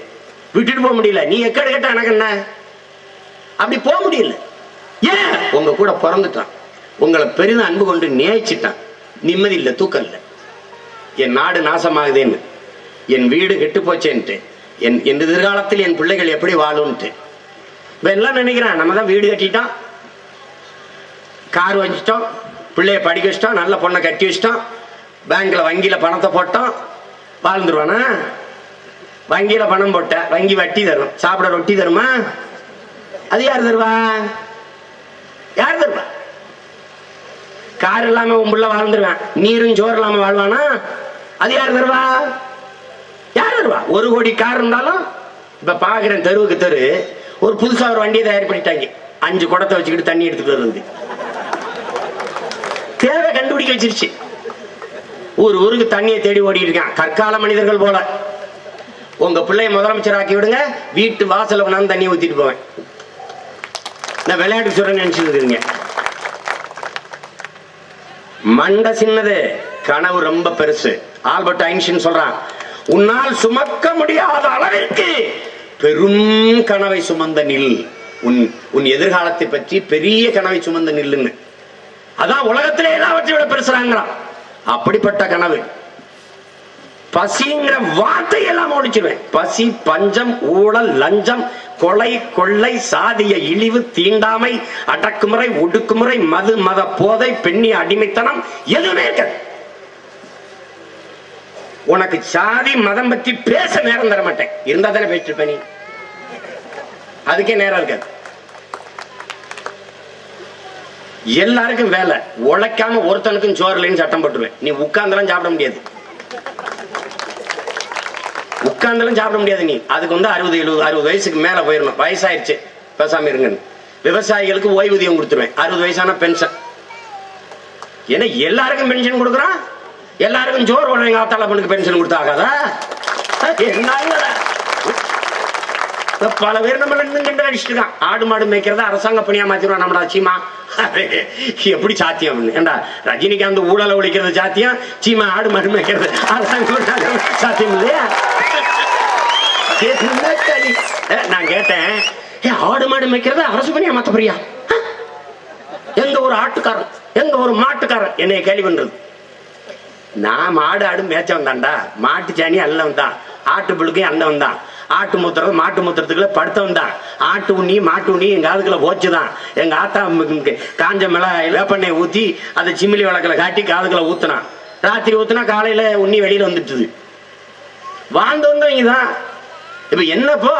விட்டுட்டு போக முடியல. நீ எக்கடு கேட்ட எனக்கு என்ன? அப்படி போக முடியல. ஏன்? உங்க கூட பிறந்துட்டான், உங்களை பெரிதும் அன்பு கொண்டு நேசிட்டான். நிம்மதி இல்லை, தூக்கம் இல்லை. என் நாடு நாசமாகுதேன்னு, என் வீடு கெட்டு போச்சேன்ட்டு, என் எதிர்காலத்தில் என் பிள்ளைகள் எப்படி வாழும்ட்டு எல்லாம் நினைக்கிறான். நம்ம தான் வீடு கட்டிட்டோம், கார் வச்சுட்டோம், பிள்ளைய படிக்க வச்சிட்டோம், நல்ல பொண்ணை கட்டி வச்சிட்டோம், பேங்க்ல வங்கியில பணத்தை போட்டோம், வாழ்ந்துருவானா? வங்கியில பணம் போட்ட வங்கி வட்டி தரும், சாப்பிட ரொட்டி தருமா? அது யார் தருவா? யார் தருவா? கார் இல்லாம உன் புள்ள வாழ்ந்துருவேன், நீரும் சோறு இல்லாம வாழ்வானா? அது யார் தருவா? யார் தருவா? 1 கோடி கார் இருந்தாலும் இப்ப பாக்குறேன் தெருவுக்கு தெரு ஒரு புதுசா ஒரு வண்டியை தயார் பண்ணிட்டாங்க. 5 குடத்தை வச்சுக்கிட்டு தண்ணி எடுத்துட்டு வருது. தேவை கண்டுபிடிக்க வச்சிருச்சு. ஊருக்கு தண்ணியை தேடி ஓடி இருக்கான் கற்கால மனிதர்கள் போல. உங்க பிள்ளைய முதலமைச்சர் ஆக்கி விடுங்க, வீட்டு வாசல கொண்டாந்து தண்ணி ஊத்திட்டு போவேன். நான் விளையாட்டு சொல்றேன்னு நினைச்சுட்டு இருக்கீங்க. மண்ட சின்னது, கனவு ரொம்ப பெருசு. ஆல்பர்ட் ஐன்ஸ்டீன் சொல்றான், உன்னால் சுமக்க முடியாத அளவிற்கு பெரும் கனவை சுமந்த நில். உன் எதிர்காலத்தை பற்றி பெரிய கனவை சுமந்த நில்லுன்னு. அதான் உலகத்திலே எல்லாவற்றை விட பெருசுறாங்கிறான். அப்படிப்பட்ட கனவு. பசிங்கிற வார்த்தை எல்லாம் ஒழிச்சிருவேன். பசி, பஞ்சம், ஊழல், லஞ்சம், கொலை, கொள்ளை, சாதிய இழிவு, தீண்டாமை, அடக்குமுறை, ஒடுக்குமுறை, மது, மத போதை, பெண்ணிய அடிமைத்தனம் எதுவுமே இருக்காது. உனக்கு சாதி மதம் பற்றி பேச நேரம் தர மாட்டேன். இருந்தா தானே பேசிட்டு இருப்ப நீ. அதுக்கே நேரம் இருக்காது. எல்லாருக்கும் வேலை, உழைக்காம ஒருத்தனுக்கும் சோறு இல்லைன்னு சட்டம் போட்டுருவேன். நீ உட்கார்ந்தெல்லாம் சாப்பிட முடியாது, உட்கார்ந்தெல்லாம் சாப்பிட முடியாது. நீ அதுக்கு வந்து 60 வயசுக்கு மேல போயிடணும். வயசாயிருச்சு பேசாம இருங்கன்னு. விவசாயிகளுக்கு ஓய்வூதியம் கொடுத்துருவேன். 60 வயசான பென்ஷன். ஏன்னா எல்லாருக்கும் பென்ஷன் கொடுக்குறான், எல்லாருக்கும் ஜோர் எங்க ஆத்தாள பண்ணுக்கு பென்ஷன் கொடுத்தாகாதா? என்ன பல பேர் நம்ம கிண்ட அடிச்சுட்டுருக்கான். ஆடு மாடு மேய்க்கிறத அரசாங்க பணியா மாத்திடுவான் நம்மளா சீமா. எப்படி சாத்தியம்? ஏண்டா ரஜினிகாந்த் ஊழல ஒழிக்கிறது சாத்தியம், சீமா ஆடு மாடு மேய்க்கிறது அரசாங்கம் சாத்தியம் இல்லையா? நான் கேட்டேன், ஆடு மாடு மேய்க்கிறத அரசு பணியா மாத்த போறியா? எங்க ஒரு ஆட்டுக்காரன், எங்க ஒரு மாட்டுக்காரன் என்னைய கேள்வி பண்றது. நான் மாடு ஆடு மேய்ச்சவன் தான்டா, மாட்டு சாணி அல்லவன் தான், ஆட்டு புழுக்கையும் அல்லவன் தான், ஆட்டு மூத்திரம் மாட்டு மூத்திரத்துக்குள்ள படுத்தவன் தான், ஆட்டு உண்ணி மாட்டு உண்ணி எங்க காதுக்குள்ள போச்சுதான். எங்க ஆத்தா காஞ்ச மிளகா வேப்பெண்ணெய் ஊத்தி அதை சிமிலி விளக்குல காட்டி காதுக்குள்ள ஊத்துனான். ராத்திரி ஊத்துனா காலையில உண்ணி வெளியில வந்துட்டுது. வாழ்ந்தவங்க தான். இப்ப என்னப்போ?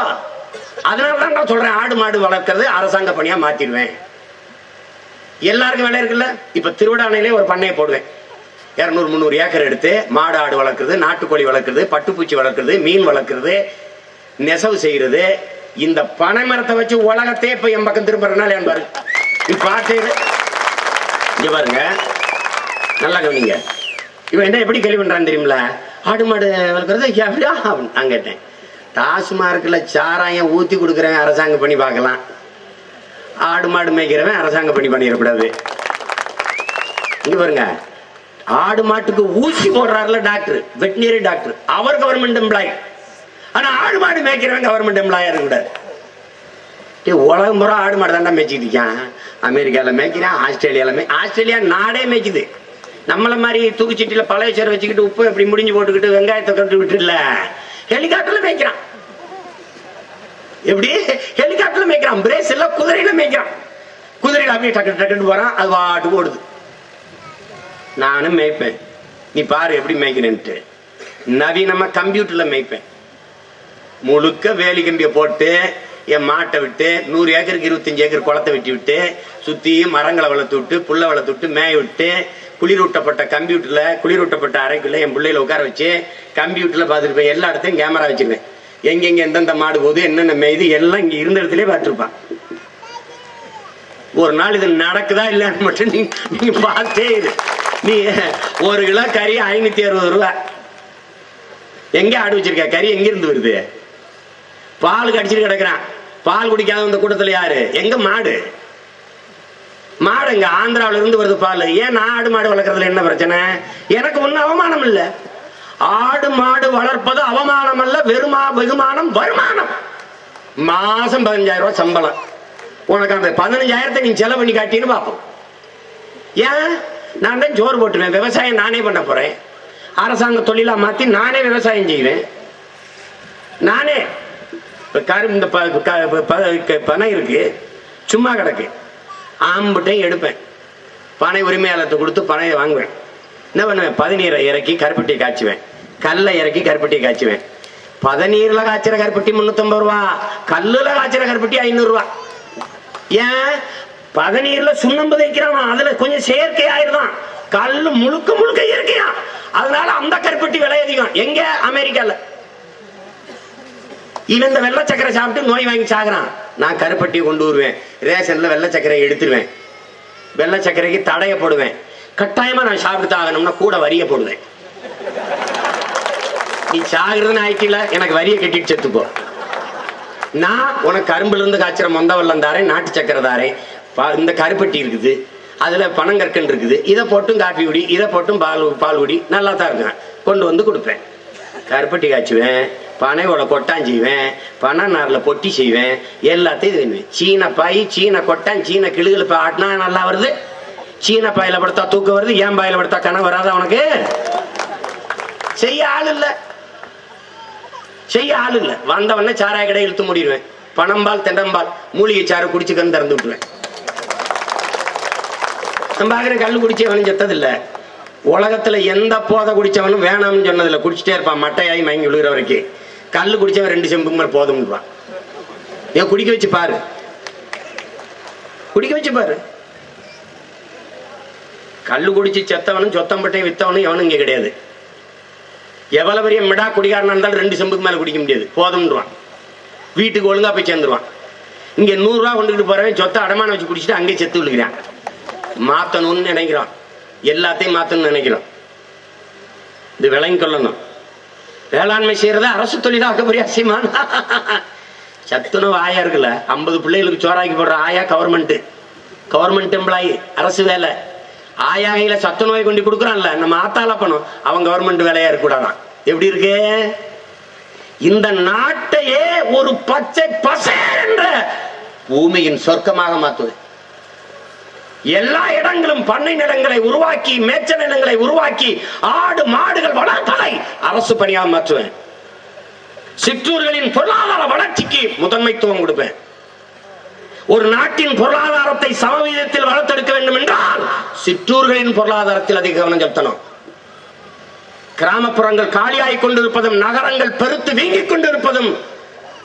அதனாலதான் நான் சொல்றேன், ஆடு மாடு வளர்க்கறது அரசாங்க பணியா மாத்திடுவேன். எல்லாருக்கும் வேலை இருக்குல்ல. இப்ப திருவிடானையிலே ஒரு பண்ணையை போடுவேன். 200-300 ஏக்கர் எடுத்து மாடு ஆடு வளர்க்குறது, நாட்டுக்கோழி வளர்க்குறது, பட்டுப்பூச்சி வளர்க்குறது, மீன் வளர்க்குறது, நெசவு செய்யறது. இந்த பனை மரத்தை வச்சு உலகத்தே இப்ப என் பக்கம் திரும்பறனால என் பாருங்க. இப்ப பாட்டு இங்க பாருங்க, நல்லா கவனிங்க. இவன் என்ன எப்படி கேள்வி பண்றான்னு தெரியுமில? ஆடு மாடு வளர்க்கறது எப்படியா? நான் கேட்டேன், டாஸ்மார்க்ல சாராயம் ஊத்தி கொடுக்குறவன் அரசாங்க பண்ணி பார்க்கலாம், ஆடு மாடு மேய்க்கிறவன் அரசாங்க பண்ணி பண்ணிடக்கூடாது. இங்க பாருங்க, ஆடு மாட்டுக்கு ஊசி போடுறாருல டாக்டர், வெட்டினரி டாக்டர், அவர் கவர்மெண்ட் எம்ப்ளாயி. ஆனா ஆடு மாடு மேய்க்கிறவன் கவர்மெண்ட் எம்ப்ளாயா இருக்கக்கூடாது. உலகம் பூரா ஆடு மாடு தாண்டா மேய்ச்சிட்டு இருக்கான். அமெரிக்கால மேய்க்கிறான், ஆஸ்திரேலியா நாடே மேய்க்குது. நம்மள மாதிரி தூக்குச்சீட்டில பழைய சேர் வச்சுக்கிட்டு உப்பு எப்படி முடிஞ்சு போட்டுக்கிட்டு வெங்காயத்தை கட்டு விட்டு இல்ல, ஹெலிகாப்டர்ல மேய்க்கிறான். எப்படி ஹெலிகாப்டர்ல மேய்க்கிறான்? பிரேசில்ல குதிரையில மேய்க்கிறான். குதிரையில அப்படியே டக்கு டக்குன்னு போறான், அது வாட்டுக்கு ஓடுது. நானும் மேய்ப்பேன், நீ பாரு எப்படி மேய்க்கிறேன்ட்டு. நவீனமா கம்ப்யூட்டர்ல மேய்ப்பேன். முழுக்க வேலி கம்பியை போட்டு என் மாட்டை விட்டு 100 ஏக்கருக்கு 25 ஏக்கர் குளத்தை வெட்டி விட்டு சுத்தி மரங்களை வளர்த்து விட்டு புல்லை வளர்த்து விட்டு மேய விட்டு குளிரூட்டப்பட்ட கம்ப்யூட்டர்ல குளிரூட்டப்பட்ட அறைக்குள்ள என் பிள்ளையில உட்கார வச்சு கம்ப்யூட்டர்ல பார்த்துருப்பேன். எல்லா இடத்தையும் கேமரா வச்சிருவேன். எங்கெங்க எந்தெந்த மாடு போகுது, என்னென்ன மேயுது எல்லாம் இங்க இருந்த இடத்துலயே பார்த்துருப்பான். ஒரு நாள் இது நடக்குதா இல்லன்னு மட்டும் நீங்க பார்த்தே இரு. நீ 1 கிலோ கறி 560 ரூபா. எங்க ஆடு வச்சிருக்க? கறி எங்க இருந்து வருது? பால் கடிச்சிட்டு கிடக்குறான். பால் குடிக்காத இந்த கூட்டத்துல யாரு? எங்க மாடு? மாடு எங்க ஆந்திராவில இருந்து வருது பால். ஏன் நான் ஆடு மாடு வளர்க்கறதுல என்ன பிரச்சனை? எனக்கு ஒன்னும் அவமானம் இல்ல. ஆடு மாடு வளர்ப்பது அவமானம் அல்ல, வெகுமானம், வருமானம். மாசம் 15,000 ரூபாய் சம்பளம். உனக்கு அந்த 15,000 நீ செலவு பண்ணி காட்டின்னு பாப்போம். ஏன்? நான் தான் ஜோர் போட்டுவேன். விவசாயம் நானே பண்ண போறேன். அரசாங்க தொழிலா மாத்தி நானே விவசாயம் செய்வேன். நானே இந்த பனை இருக்கு, சும்மா கிடக்கு, ஆம்பட்டையும் எடுப்பேன். பனை உரிமையாளர்கிட்ட கொடுத்து பனையை வாங்குவேன். என்ன பண்ணுவேன்? பதநீரை இறக்கி கருப்பட்டியை காய்ச்சுவேன், கல்லை இறக்கி கருப்பட்டியை காய்ச்சுவேன். பதநீர்ல காய்ச்சற கருப்பட்டி 350 ரூபா, கல்லுல காய்ச்சற கருப்பட்டி 500 ரூபா. ஏன்? பதநீர்ல சுண்ணம்பு தைக்கிறான், அதுல கொஞ்சம் செயற்கை ஆயிருதான், கல்லு முழுக்க முழுக்க இயற்கையா, அதனால அந்த கருப்பட்டி விலை அதிகம். எங்க? அமெரிக்கால. இவன் இந்த வெள்ளை சக்கரை சாப்பிட்டு நோய் வாங்கி சாகுறான். நான் கருப்பட்டியை கொண்டு வருவேன், ரேஷன்ல வெள்ளை சக்கரை எடுத்துருவேன், வெள்ளை சக்கரைக்கு தடைய போடுவேன். கட்டாயமா நான் சாப்பிட்டு ஆகணும்னா கூட வரிய போடுவேன். நீ சாகுறதுன்னு ஆயிட்டில, எனக்கு வரிய கட்டிட்டு செத்துப்போ. நான் உனக்கு கரும்புல இருந்து காய்ச்சற மொந்த வெள்ளம் தாரேன், நாட்டு சக்கரை தாரேன், இந்த கருப்பட்டி இருக்குது, அதுல பனங்கற்கண்டு இருக்குது, இதை போட்டும் காப்பி குடி, இதை போட்டும் பால் குடி, நல்லா தான் இருக்கேன், கொண்டு வந்து கொடுப்பேன். கருப்பட்டி காய்ச்சுவேன், பனையோட கொட்டான் செய்வேன், பனை நாரில் பொட்டி செய்வேன், எல்லாத்தையும் இது பண்ணுவேன். சீன பாய், சீன கொட்டான், சீன கிளுகள் இப்போ ஆட்டினா நல்லா வருது, சீன பாயில படுத்தா தூக்கம் வருது, ஏன் பாயில படுத்தா கனவு வராது. அவனுக்கு செய்ய ஆள் இல்லை, செய்ய ஆள் இல்லை. வந்தவொடனே சாராய கடை இழுத்து மூடிடுவேன். பனம்பால் தெண்டம்பால் மூலிகை சாறு குடிச்சு கண் திறந்து விட்டுருவேன். நம்ம பார்க்குற கல் குடிச்சவனும் செத்தது இல்லை. உலகத்துல எந்த போதை குடிச்சவனும் வேணாம்னு சொன்னதில்லை, குடிச்சிட்டே இருப்பான் மட்டையாகி மயங்கி விழுகிற வரைக்கும். கல் குடிச்சவன் 2 செம்புக்கு மேல போதும்னுவான். ஏன் குடிக்க வச்சு பாரு, குடிக்க வச்சு பாரு. கல்லு குடிச்சு செத்தவனும் சொத்தம்பட்டையும் வித்தவனும் எவனும் இங்க கிடையாது. எவ்வளவு பெரிய மிடா குடிகாரனா இருந்தாலும் 2 செம்புக்கு மேல குடிக்க முடியாது, போதும்ன்றான். வீட்டுக்கு ஒழுங்கா போய் சேர்ந்துருவான். இங்க 100 ரூபா கொண்டுட்டு போறவன் சொத்தை அடமான வச்சு குடிச்சிட்டு அங்கேயே செத்து விழுகிறான். மாத்தணும்னு நினைக்கிறோம், எல்லாத்தையும் மாத்தணும்னு நினைக்கிறோம். இது விளங்கி கொள்ளணும். வேளாண்மை செய்யறத அரசு தொழிலாக்க பெரிய அவசியமான சத்துணவு ஆயா இருக்குல்ல, 50 பிள்ளைகளுக்கு சோறாக்கி போடுற ஆயா கவர்மெண்ட் எம்ப்ளாயி, அரசு வேலை. ஆயா கையில சத்துணவை கொண்டு கொடுக்குறான்ல, நம்ம ஆத்தால பணம், அவன் கவர்மெண்ட் வேலையா இருக்கக்கூடாதான். எப்படி இருக்கு? இந்த நாட்டையே ஒரு பச்சை பசேன்ற பூமியின் சொர்க்கமாக மாற்றுவது. எல்லா இடங்களும் பண்ணை நிலங்களை உருவாக்கி, மேச்ச நிலங்களை உருவாக்கி, ஆடு மாடுகள் வளர்ப்பதை அரசு பணியாக மாற்றுவேன். சிற்றூர்களின் பொருளாதார வளர்ச்சிக்கு முதன்மைத்துவம் கொடுப்பேன். ஒரு நாட்டின் பொருளாதாரத்தை சமவீதத்தில் வளர்த்தெடுக்க வேண்டும் என்றால் சிற்றூர்களின் பொருளாதாரத்தில் அதிக கவனம் செலுத்தணும். கிராமப்புறங்கள் காலியாகிக் கொண்டிருப்பதும் நகரங்கள் பெருத்து வீங்கிக் கொண்டிருப்பதும்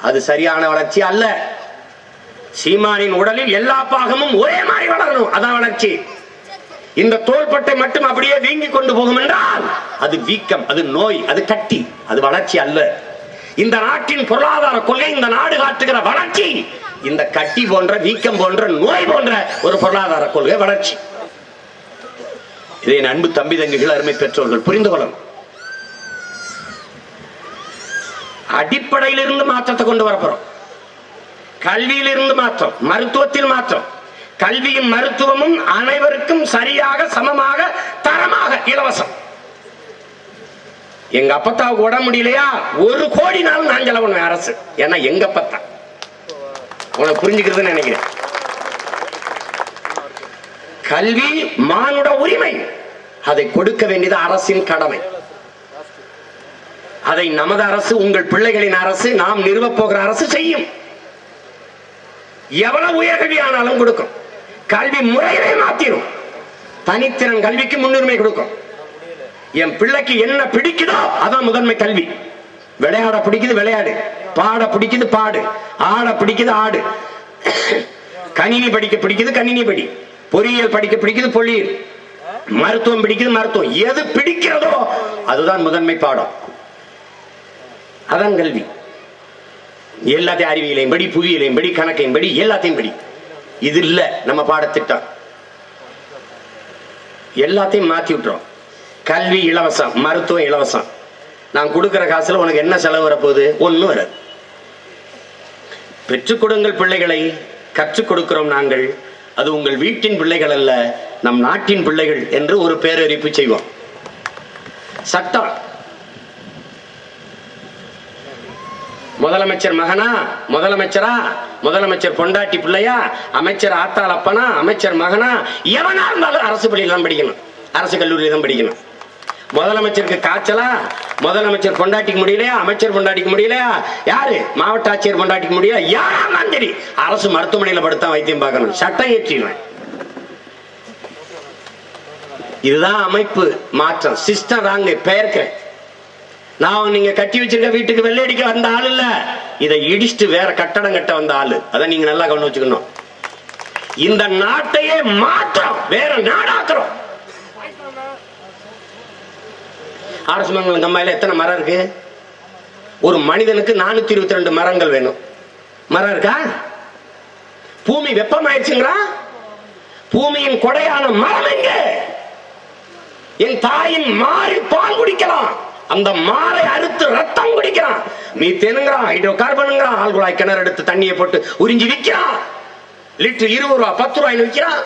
அது சரியான வளர்ச்சி அல்ல. சீமானின் உடலில் எல்லா பாகமும் ஒரே மாதிரி வளரணும், அதான் வளர்ச்சி. இந்த தோள்பட்டை மட்டும் அப்படியே வீங்கி கொண்டு போகும் என்றால் அது வீக்கம், அது நோய், அது கட்டி, அது வளர்ச்சி அல்ல. இந்த நாட்டின் பொருளாதார கொள்கை, இந்த நாடு காட்டுகிற வளர்ச்சி இந்த கட்டி போன்ற, வீக்கம் போன்ற, நோய் போன்ற ஒரு பொருளாதார கொள்கை வளர்ச்சி. இதை அன்பு தம்பி தங்கிகள், அருமை பெற்றோர்கள் புரிந்து கொள்ளணும். அடிப்படையிலிருந்து மாற்றத்தை கொண்டு வரப்போறோம். கல்வியிலிருந்து மாற்றம், மருத்துவத்தில் மாற்றம். கல்வியும் மருத்துவமும் அனைவருக்கும் சரியாக, சமமாக, தரமாக, இலவசம். எங்க அப்பத்தாவுக்கு உட முடியலையா, 1 கோடி நாள் நான் செலவு பண்ணுவேன் அரசு. ஏன்னா எங்க அப்பத்தா, உனக்கு புரிஞ்சுக்கிறதுன்னு நினைக்கிறேன். கல்வி மானுட உரிமை, அதை கொடுக்க வேண்டியது அரசின் கடமை. அதை நமது அரசு, உங்கள் பிள்ளைகளின் அரசு, நாம் நிறுவப் போகிற அரசு செய்யும். எவ்வளவு உயர்கல்வி ஆனாலும் கொடுக்கும். கல்வி முறையை மாத்திரும். தனித்திறன் கல்விக்கு முன்னுரிமை கொடுக்கும். என் பிள்ளைக்கு என்ன பிடிக்குதோ அதான் முதன்மை கல்வி. விளையாட பிடிக்குது விளையாடு, பாட பிடிக்குது பாடு, ஆட பிடிக்குது ஆடு, கணினி படிக்க பிடிக்குது கணினி படி, பொறியியல் படிக்க பிடிக்குது பொறியியல், மருத்துவம் பிடிக்குது மருத்துவம். எது பிடிக்கிறதோ அதுதான் முதன்மை பாடம், அதான் கல்வி. எல்லாத்தையும் அறிவியலையும் படி, புவியியலையும் படி, கணக்கையும் படி, எல்லாத்தையும் படி. இது இல்ல நம்ம பாடத்திட்டம். எல்லாத்தையும் மாத்தி விட்டுறோம். கல்வி இலவசம், மருத்துவம் இலவசம். நான் கொடுக்கிற காசுல உனக்கு என்ன செலவு வரப்போகுது? ஒன்னும் வராது. பெற்றுக் கொடுங்கள் பிள்ளைகளை, கற்றுக் கொடுக்கிறோம் நாங்கள். அது உங்கள் வீட்டின் பிள்ளைகள் அல்ல, நம் நாட்டின் பிள்ளைகள் என்று ஒரு பேரறிவிப்பு செய்வோம். சட்டம், முதலமைச்சர் மகனா, முதலமைச்சரா, முதலமைச்சர் பொண்டாட்டி பிள்ளையா, அமைச்சர் ஆத்தாள் அப்பனா, அமைச்சர் மகனா, எவனா இருந்தாலும் அரசு பள்ளியில் தான் படிக்கணும், அரசு கல்லூரியில் தான் படிக்கணும். முதலமைச்சருக்கு காய்ச்சலா, முதலமைச்சர் பொண்டாட்டிக்கு முடியலையா, அமைச்சர் பொண்டாட்டிக்கு முடியலையா, யாரு மாவட்ட ஆட்சியர் பொண்டாட்டிக்கு முடியல, யாரும் சரி அரசு மருத்துவமனையில் படுத்தான் வைத்தியம் பார்க்கணும். சட்டம் ஏற்றிடுவேன். இதுதான் அமைப்பு மாற்றம். சிஸ்டம் ராங்க பெயர்க்கிறேன். நான் நீங்க கட்டி வச்சிருக்க வீட்டுக்கு வெள்ளை அடிக்க வந்த ஆள் இல்ல, இதை இடிச்சுட்டு வேற கட்டடம் கட்ட வந்த ஆளு. அதை நீங்க நல்லா கவனம் வச்சுக்கணும். இந்த நாட்டையே மாற்றம், வேற நாடாக்குறோம். அரசு மங்கலம் கம்மாயில எத்தனை மரம் இருக்கு? ஒரு மனிதனுக்கு 422 மரங்கள் வேணும். மரம் இருக்கா? பூமி வெப்பமாயிடுச்சுங்களா? பூமியின் கொடையான மரம் எங்க? என் தாயின் மாறி பால் குடிக்கலாம், அந்த மாறை அறுத்து ரத்தம் குடிக்கிறான். மீத்தேனுங்கிறான், ஹைட்ரோ கார்பனுங்கிறான், ஆழ்குழாய் கிணறு எடுத்து தண்ணியை போட்டு உறிஞ்சி விற்கிறான். லிட்டர் 20 ரூபா 10 ரூபாய்னு விற்கிறான்.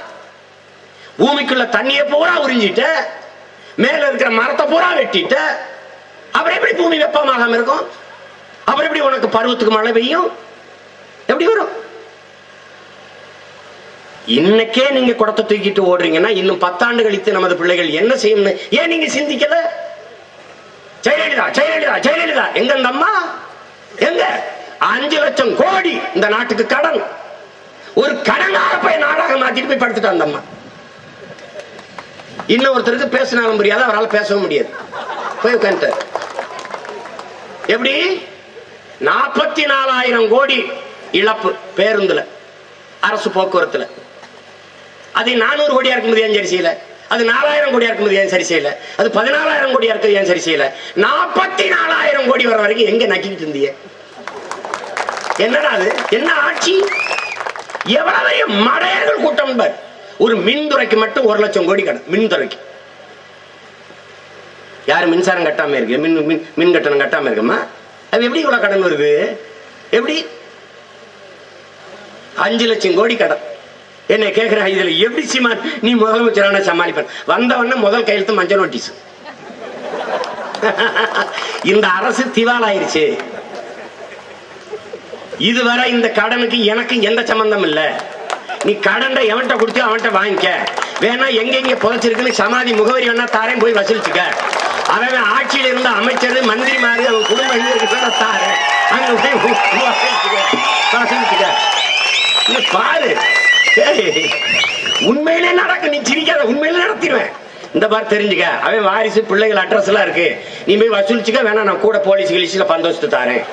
பூமிக்குள்ள தண்ணியை பூரா உறிஞ்சிட்ட, மேல இருக்கிற மரத்தை பூரா வெட்டிட்ட, அப்புறம் எப்படி பூமி வெப்பமாகாம இருக்கும்? அப்புறம் எப்படி உனக்கு பருவத்துக்கு மழை பெய்யும்? எப்படி வரும்? இன்னைக்கே நீங்க குடத்தை தூக்கிட்டு ஓடுறீங்கன்னா இன்னும் 10 ஆண்டு கழித்து நமது பிள்ளைகள் என்ன செய்யும்? ஏன் நீங்க சிந்திக்கல? ஜெயலலிதா ஜெயலலிதா ஜெயலலிதா எங்க? அந்த அம்மா எங்க? 5 லட்சம் கோடி இந்த நாட்டுக்கு கடன். ஒரு கடனாக போய் நாடாக மாத்திட்டு போய் படுத்துட்டு அந்த அம்மா. இன்னொருத்தருக்கு பேசினாலும் முடியாது, அவரால் பேசவும் முடியாது, போய் உட்காந்து. எப்படி? 44,000 கோடி இழப்பு பேருந்துல, அரசு போக்குவரத்துல. அது 400 கோடியா இருக்கும்போது ஏன் சரி செய்யல? அது 4,000 கோடியா இருக்கும்போது ஏன் சரி செய்யல? அது 14,000 கோடியா இருக்கு ஏன் சரி செய்யல? 44,000 கோடி வர வரைக்கும் எங்க நக்கிட்டு இருந்தீங்க? என்னடா அது? என்ன ஆட்சி? எவ்வளவு மடையர்கள் கூட்டம். ஒரு மின்துறைக்கு மட்டும் 1 லட்சம் கோடி கடன். மின்துறைக்கு யாரு மின்சாரம் கட்டாம இருக்கு, மின் கட்டணம் கட்டாம இருக்குமா? அது எப்படி இவ்வளவு கடன் வருது? எப்படி 5 லட்சம் கோடி கடன்? என்ன கேட்கிற, இதுல எப்படி சீமான் நீ முதலமைச்சரான சமாளிப்பேன்? வந்தவன முதல் கையெழுத்து மஞ்சள் நோட்டீஸ். இந்த அரசு திவாலாயிருச்சு. இதுவரை இந்த கடனுக்கு எனக்கு எந்த சம்பந்தம் இல்ல. நீ கடன் எவன்கிட்ட கொடுத்து அவன்கிட்ட வாங்கிக்க. வேணா எங்க புதைச்சிருக்குன்னு சமாதி முகவரி வேணா தாரேன், போய் வசூலிச்சுக்க. அவன் ஆட்சியில் இருந்த அமைச்சர் மந்திரி மாதிரி அவன் குடும்பம் தாரு, அங்க வசூலிச்சுக்க. பாரு, உண்மையிலே நடக்கும். நீ சிரிக்காத, உண்மையிலே நடத்திடுவேன். இந்த மாதிரி தெரிஞ்சுக்க. அவன் வாரிசு பிள்ளைகள் அட்ரஸ் எல்லாம் இருக்கு. நீ போய் வசூலிச்சுக்க. வேணா நான் கூட போலீஸ் கிழிச்சுல பந்தோஸ்து தாரேன்,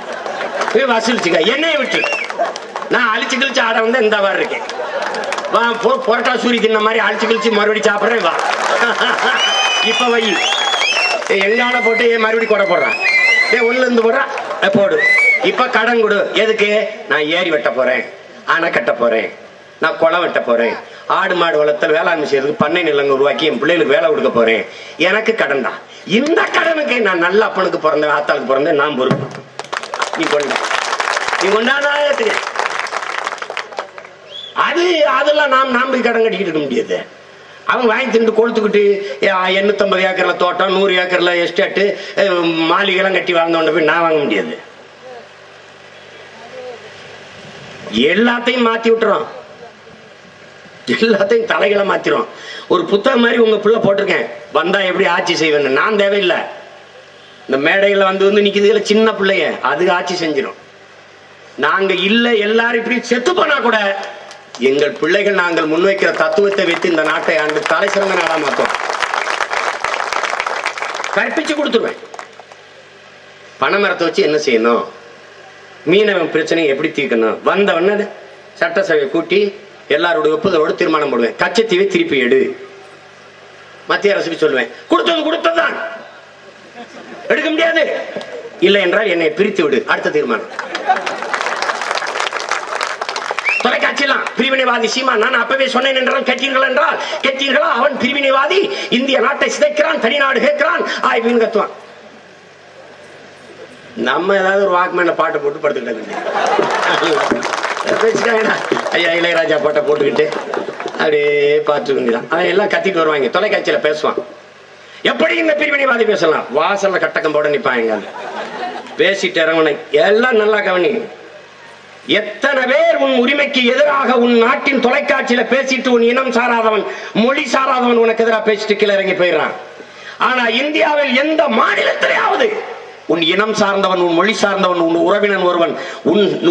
போய் வசூலிச்சுக்க. என்னைய விட்டு நான் அழிச்சு கிழிச்சு ஆட வந்து இந்த மாதிரி இருக்கேன். வா, பொரட்டா சூரி தின்ன மாதிரி அழிச்சு கிழிச்சு மறுபடியும் சாப்பிட்றேன். வா, இப்ப வை. எங்கால போட்டு மறுபடியும் கொடை போடுறான். ஒண்ணுல இருந்து போடுறான், போடு. இப்ப கடன் கொடு. எதுக்கு? நான் ஏரி வெட்ட போறேன், அணை கட்ட போறேன், நான் குளம் வெட்ட போறேன், ஆடு மாடு வளர்த்தல் வேளாண்மை செய்யறதுக்கு பண்ணை நிலங்கள் உருவாக்கி என் பிள்ளைகளுக்கு வேலை கொடுக்க போறேன். எனக்கு கடன் தான். இந்த கடனுக்கு நான் நல்ல அப்பனுக்கு பிறந்தேன், ஆத்தாளுக்கு பிறந்தேன், நான் பொறுப்பு. நீ கொண்டா, நீ கொண்டாடா. அதெல்லாம் நாம் போய் கடன் கட்டிக்கிட்டு இருக்க முடியாது. அவன் வாங்கி திண்டு கொளுத்துக்கிட்டு 850 ஏக்கர்ல தோட்டம், 100 ஏக்கர்ல எஸ்டேட்டு, மாளிகை எல்லாம் கட்டி வாழ்ந்தோண்ட போய் நான் வாங்க முடியாது. எல்லாத்தையும் மாத்தி விட்டுறோம், எல்லாத்தையும் தலைகளை மாத்திரும். ஒரு புத்தகம் மாதிரி உங்க பிள்ளை போட்டிருக்கேன், வந்தா எப்படி ஆட்சி செய்வேன்னு. நான் தேவையில்லை. இந்த மேடைகளை வந்து நிக்குதுல சின்ன பிள்ளைய, அது ஆட்சி செஞ்சிடும். நாங்க இல்ல, எல்லாரும் இப்படி செத்து போனா கூட எங்கள் பிள்ளைகள் நாங்கள் முன்வைக்கிற தத்துவத்தை வைத்து இந்த நாட்டை ஆண்டு தலை சிறந்த நாடா மாத்தோம். கற்பிச்சு கொடுத்துருவேன். பனைமரத்தை வச்சு என்ன செய்யணும், மீனவன் பிரச்சனையை எப்படி தீர்க்கணும். வந்தவன சட்டசபையை கூட்டி எல்லாருடைய ஒப்புதலோடு தீர்மானம் போடுவேன். கச்சத்தீவை திருப்பி எடு. மத்திய அரசுக்கு சொல்லுவேன், கொடுத்ததுதான், எடுக்க முடியாது. இல்லை என்றால் என்னை பிரித்து விடு. அடுத்த தீர்மானம். தொலைக்காட்சியெல்லாம் பிரிவினைவாதி சீமா, நான் அப்பவே சொன்னேன் என்றால் கேட்டீர்களா? அவன் பிரிவினைவாதி, இந்திய நாட்டை சிதைக்கிறான், தனிநாடு கேட்கிறான், ஆய்வின் கத்துவான். நம்ம ஏதாவது ஒரு வாக்மேன்ல பாட்டை போட்டு படுத்துக்கிட்டாங்க. ஐயா இளையராஜா பாட்டை போட்டுக்கிட்டு அப்படியே பார்த்துக்க வேண்டியதான். அவன் எல்லாம் கத்திட்டு வருவாங்க, தொலைக்காட்சியில பேசுவான். எப்படி இந்த பிரிவினைவாதி பேசலாம்? வாசல்ல கட்டக்கம் போட நிப்பாங்க, பேசிட்டு இறங்கணும். எல்லாம் நல்லா கவனி. எத்தனை பேர் உன் உரிமைக்கு எதிராக உன் நாட்டின் தொலைக்காட்சியில பேசிட்டு, உன் இனம் சாராதவன், மொழி சாராதவன் உனக்கு எதிராக பேசிட்டு கீழே இறங்கி போயிடறான். ஆனா இந்தியாவில் எந்த மாநிலத்திலேயாவது உன் இனம் சார்ந்தவன், உன் மொழி சார்ந்தவன், உன் உறவினன் ஒருவன்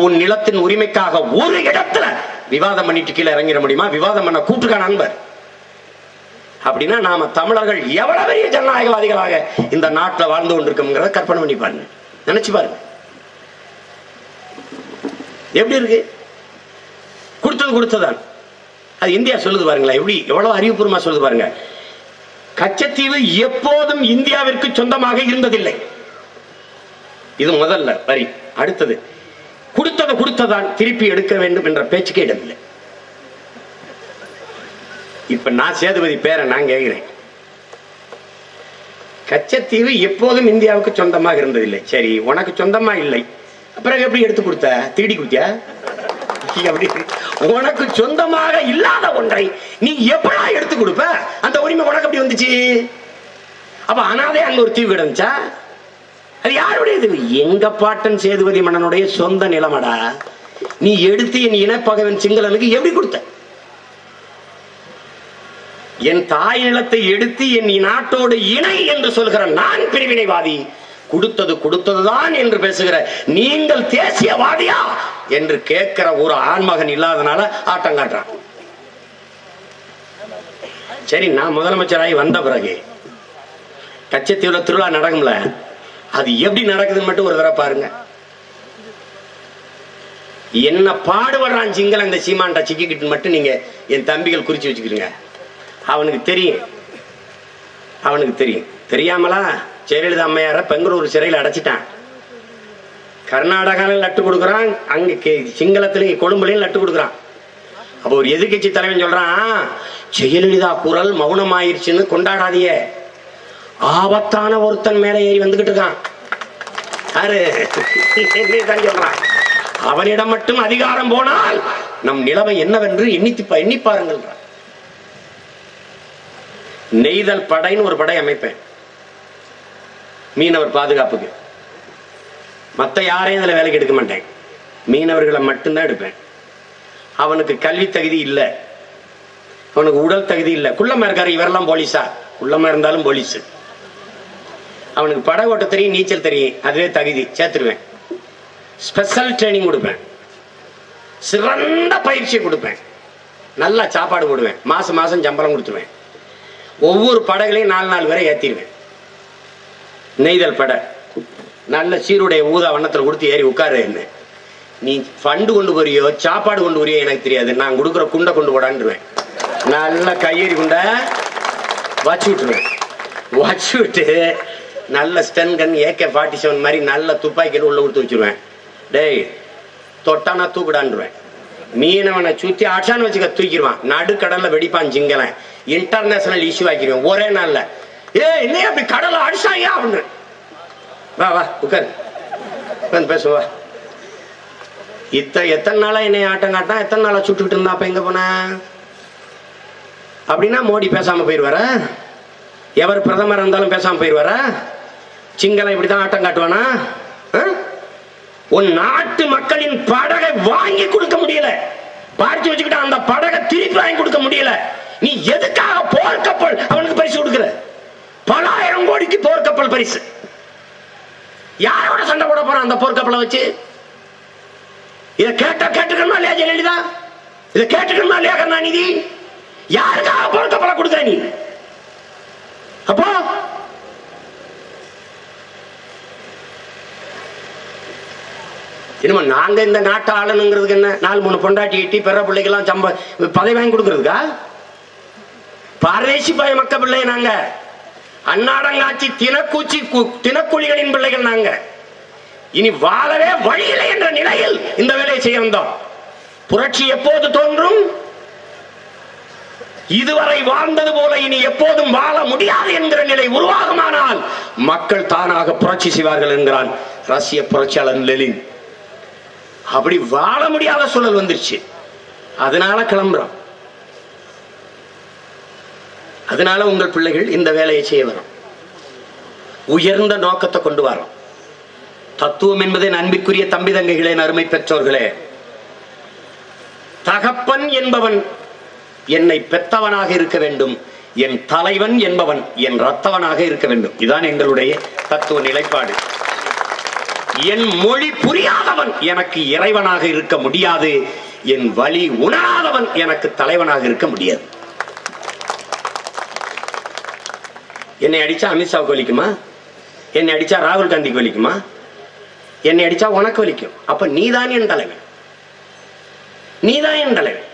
உன் நிலத்தின் உரிமைக்காக ஒரு இடத்துல விவாதம் பண்ணிட்டு கீழே இறங்கிட முடியுமா? விவாதம் பண்ண கூட்டுக்கான நண்பர். அப்படின்னா நாம தமிழர்கள் எவ்வளவு பெரிய ஜனநாயகவாதிகளாக இந்த நாட்டில் வாழ்ந்து கொண்டிருக்கோம்ங்கிறத கற்பனை பண்ணி பாருங்க, நினைச்சு பாருங்க. எப்படி இருக்கு? கொடுத்ததான். அது இந்தியா சொல்லுது பாருங்களா, எப்படி எவ்வளவு அறிவுபூர்வமா சொல்லுது பாருங்க. கச்சத்தீவு எப்போதும் இந்தியாவிற்கு சொந்தமாக இருந்ததில்லை. இது முதல்ல வரி. அடுத்தது, கொடுத்ததான் திருப்பி எடுக்க வேண்டும் என்ற பேச்சுக்கே இடமில்லை. இப்ப நான் சேதுபதி பேரை நான் கேட்கிறேன், கச்சத்தீவு எப்போதும் இந்தியாவுக்கு சொந்தமாக இருந்ததில்லை. சரி, உனக்கு சொந்தமா இல்லை, பிறகு எப்படி எடுத்து கொடுத்த? திருடி கொடுத்தியா? உனக்கு சொந்தமாக இல்லாத ஒன்றை நீ எப்படா எடுத்து கொடுப்ப? அந்த உரிமை உனக்கு எப்படி வந்துச்சு? அப்ப அனாதே அங்க ஒரு தீவு கிடந்துச்சா? அது யாருடையது? எங்க பாட்டன் சேதுபதி மன்னனுடைய சொந்த நிலமடா. நீ எடுத்து என் இனப்பகவன் சிங்களனுக்கு எப்படி கொடுத்த? என் தாய் நிலத்தை எடுத்து என் நாட்டோடு இணை என்று சொல்கிற நான் பிரிவினைவாதி, கொடுத்ததுதான் என்று பேசுகிற நீங்கள் தேசியவாதியா என்று கேட்கிற ஒரு ஆண்மகன் இல்லாதனால ஆட்டம் காட்டுறான். சரி, நான் முதலமைச்சராகி வந்த பிறகு கச்சத்தீவுல திருவிழா நடக்கும்ல, அது எப்படி நடக்குதுன்னு மட்டும் ஒரு தடவை பாருங்க. என்ன பாடுபடுறான் சிங்கள இந்த சீமான்டா சிக்கிக்கிட்டு மட்டும் நீங்க என் தம்பிகள் குறிச்சு வச்சுக்கிறீங்க. அவனுக்கு தெரியும். தெரியாமலா ஜெயலலிதா அம்மையார பெங்களூர் சிறையில் அடைச்சிட்டான். கர்நாடகாவில் லட்டு கொடுக்குறான், அங்க சிங்களத்திலையும் கொழும்புலையும் லட்டு கொடுக்குறான். அப்போ ஒரு எதிர்கட்சி தலைவன் சொல்றான், ஜெயலலிதா குரல் மௌனம் ஆயிடுச்சுன்னு கொண்டாடாதீங்க, ஆபத்தான ஒருத்தன் மேல ஏறி வந்துகிட்டு இருக்கான். சொல்றான், அவனிடம் மட்டும் அதிகாரம் போனால் நம் நிலைமை என்னவென்று எண்ணி பாருங்கள். நெய்தல் படைன்னு ஒரு படை அமைப்பேன் மீனவர் பாதுகாப்புக்கு. மற்ற யாரையும் அதுல வேலைக்கு எடுக்க மாட்டேன், மீனவர்களை மட்டும்தான் எடுப்பேன். அவனுக்கு கல்வி தகுதி இல்லை, அவனுக்கு உடல் தகுதி இல்லை, குள்ளமா இருக்காரு. இவரெல்லாம் போலீஸா? குள்ளமா இருந்தாலும் போலீஸ். அவனுக்கு படகு ஓட்ட தெரியும், நீச்சல் தெரியும், அதுவே தகுதி, சேர்த்துருவேன். ஸ்பெஷல் ட்ரைனிங் கொடுப்பேன், சிறந்த பயிற்சி கொடுப்பேன், நல்லா சாப்பாடு போடுவேன், மாசம் மாசம் சம்பளம் கொடுத்துருவேன். ஒவ்வொரு படகுலையும் 4 வரை ஏத்திடுவேன். நெய்தல் படை நல்ல சீருடைய ஊதா வண்ணத்தில் கொடுத்து ஏறி உட்காரு. என்ன நீ ஃபண்டு கொண்டு போறியோ சாப்பாடு கொண்டு போறியோ எனக்கு தெரியாது, நான் கொடுக்குற குண்டை கொண்டு போடான்டுவேன். நல்ல கையெறி குண்டை வச்சு விட்டுருவேன். வச்சு விட்டு நல்ல ஸ்டன் கன் AK-47 மாதிரி நல்ல துப்பாக்கியில் உள்ள கொடுத்து வச்சிருவேன். டேய் தொட்டானா தூக்குடான்டுவேன். மீனவனை சுத்தி அடிச்சான்னு வச்சுக்க தூக்கிடுவான். நடுக்கடல்ல வெடிப்பான் சிங்கலன். இன்டர்நேஷனல் இஷ்யூ ஆக்கிடுவேன் ஒரே நாள்ல. இல்லையா அப்படி கடலை அடிச்சாங்க அப்படின்னு. வா வா உட்காரு வந்து பேசுவா. எத்தனை நாளா என்னை ஆட்டம் காட்டான், எத்தனை நாளா சுட்டுக்கிட்டு இருந்தா, அப்ப எங்க போன அப்படின்னா மோடி பேசாம போயிடுவாரா? எவர் பிரதமர் இருந்தாலும் பேசாம போயிடுவாரா? சிங்களம் இப்படித்தான் ஆட்டம் காட்டுவானா? உன் நாட்டு மக்களின் படகை வாங்கி கொடுக்க முடியல, பார்த்து வச்சுக்கிட்ட அந்த படகை திருப்பி வாங்கி கொடுக்க முடியல. நீ எதுக்காக போர்க்கப்பல் அவனுக்கு பரிசு கொடுக்கிற? பல ஆயிரம் கோடிக்கு போர்க்கப்பல் பரிசு. யாரோட சண்டை போட போறான் அந்த போர்க்கப்பலை வச்சு? இதை கேட்டுக்கணுமா இல்லையா ஜெயலலிதா? இதை கேட்டுக்கணுமா இல்லையா கருணாநிதி? யாருக்காக போர்க்கப்பலை கொடுக்குற நீ? அப்போ இனிமே நாங்க இந்த நாட்டை ஆளணுங்கிறதுக்கு என்ன? 4-3 பொண்டாட்டி கட்டி பெற பிள்ளைக்கெல்லாம் பதவி வாங்கி கொடுக்கறதுக்கா? பாரதேசி பாய மக்க பிள்ளை நாங்க, அன்னாடங்காட்சி தினக்கூலிகளின் பிள்ளைகள் நாங்க. இனி வாழவே வழியில்லை என்ற நிலையில் இந்த வேலையை செய்ய வந்தோம். புரட்சி எப்போது தோன்றும்? இதுவரை வாழ்ந்தது போல இனி எப்போதும் வாழ முடியாது என்கிற நிலை உருவாகுமானால் மக்கள் தானாக புரட்சி செய்வார்கள் என்கிறான் ரஷ்ய புரட்சியாளர் லெனின். அப்படி வாழ முடியாத சூழல் வந்துருச்சு. அதனால கிளம்புறோம். அதனால உங்கள் பிள்ளைகள் இந்த வேலையை செய்ய வரும். உயர்ந்த நோக்கத்தை கொண்டு வரோம். தத்துவம் என்பதை அன்பிற்குரிய தம்பி தங்கைகளே, அருமை பெற்றோர்களே, தகப்பன் என்பவன் என்னை பெத்தவனாக இருக்க வேண்டும், என் தலைவன் என்பவன் என் ரத்தவனாக இருக்க வேண்டும். இதுதான் எங்களுடைய தத்துவ நிலைப்பாடு. என் மொழி புரியாதவன் எனக்கு இறைவனாக இருக்க முடியாது, என் வழி உணராதவன் எனக்கு தலைவனாக இருக்க முடியாது. என்னை அடிச்சா அமித்ஷாவுக்கு வலிக்குமா? என்னை அடிச்சா ராகுல் காந்திக்கு வலிக்குமா? என்னை அடிச்சா உனக்கு வலிக்கும். அப்ப நீதான் என் தலைவன், நீதான் என் தலைவன்.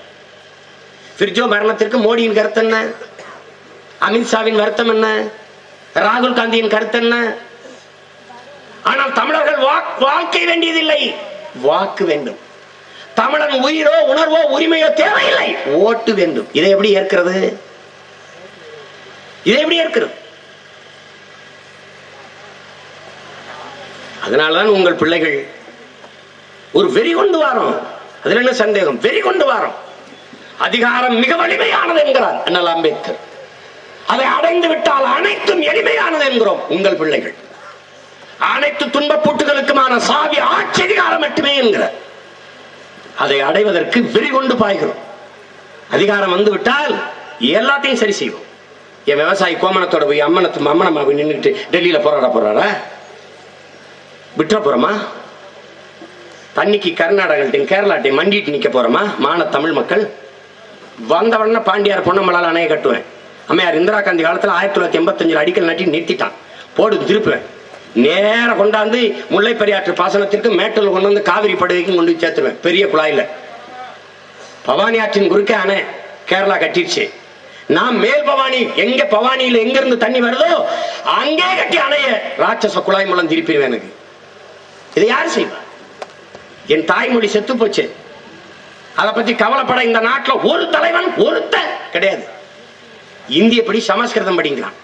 பிர்ஜோ மரணத்திற்கு மோடியின் கருத்து என்ன? அமித்ஷாவின் வருத்தம் என்ன? ராகுல் காந்தியின் கருத்து என்ன? ஆனால் தமிழர்கள் வாழ்க்கை வேண்டியதில்லை, வாக்கு வேண்டும். தமிழன் உயிரோ உணர்வோ உரிமையோ தேவையில்லை, ஓட்டு வேண்டும். இதை எப்படி ஏற்கிறது? இதை எப்படி ஏற்கிறது? அதனால்தான் உங்கள் பிள்ளைகள் ஒரு வெறி கொண்டு வாரோம். அதுல என்ன சந்தேகம்? வெறி கொண்டு வாரோம். அதிகாரம் மிக வலிமையானது என்கிறார் அண்ணல் அம்பேத்கர். அதை அடைந்து விட்டால் அனைத்தும் எளிமையானது என்கிறோம். உங்கள் பிள்ளைகள் அனைத்து துன்பப்பூட்டுகளுக்குமான சாவி ஆட்சி அதிகாரம் மட்டுமே என்கிறார். அதை அடைவதற்கு வெறி கொண்டு பாய்கிறோம். அதிகாரம் வந்து விட்டால் எல்லாத்தையும் சரி செய்வோம். என் விவசாயி கோமணத்தோட போய் அம்மனமாக நின்றுட்டு டெல்லியில போராட போறாரா? விட்டுற போறோமா? தண்ணிக்கு கர்நாடகத்தையும் கேரளாட்டையும் மண்டிட்டு நிக்க போறோமா? மான தமிழ் மக்கள் வந்தவன பாண்டியார் பொன்னமலால் அணையை கட்டுவேன். அம்மையார் இந்திரா காந்தி காலத்துல 1985 அடிக்கல் நட்டி நிறுத்திட்டான். போடு திருப்புவேன். நேர கொண்டாந்து முல்லை பெரியாற்று பாசனத்திற்கு மேட்டூர் கொண்டு வந்து காவிரி படுகைக்கும் கொண்டு சேர்த்துருவேன். பெரிய குழாயில பவானி ஆற்றின் குறுக்கே அணை கேரளா கட்டிடுச்சு. நான் மேல் பவானி, எங்க பவானியில எங்க இருந்து தண்ணி வருதோ அங்கே கட்டி அணைய ராட்சச குழாய் மூலம் திருப்பிடுவேன். எனக்கு இதை யாரு செய்வா? என் தாய்மொழி செத்து போச்சு. அதை பத்தி கவலைப்பட இந்த நாட்டில் ஒரு தலைவன் ஒருத்த கிடையாது. இந்தியப்படி சமஸ்கிருதம் படிக்கிறான்.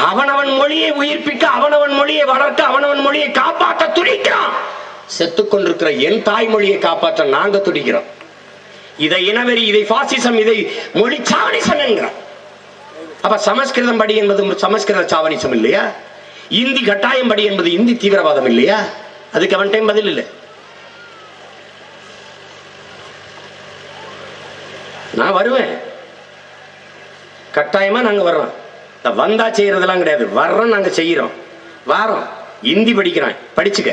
அவனவன் மொழியை உயிர்ப்பிக்க, அவனவன் மொழியை வளர்க்க, அவனவன் மொழியை காப்பாற்ற துடிக்கிறான். செத்துக்கொண்டிருக்கிற என் தாய்மொழியை காப்பாற்ற நாங்க துடிக்கிறோம். இதை இனவெறி, இதை பாசிசம், இதை மொழி சாவனிசம் என்கிறோம். அப்ப சமஸ்கிருதம் படி என்பது சமஸ்கிருத சாவனிசம் இல்லையா? இந்தி கட்டாயம் படி என்பது இந்தி தீவிரவாதம் இல்லையா? அதுக்கு அவன் டைம் பதில் இல்லை. நான் வருவேன், கட்டாயமா நாங்க வர்றோம். வந்தா செய்யறதெல்லாம் கிடையாது, வர்றோம், நாங்க செய்யறோம், வாரோம். இந்தி படிக்கிறான், படிச்சுக்க.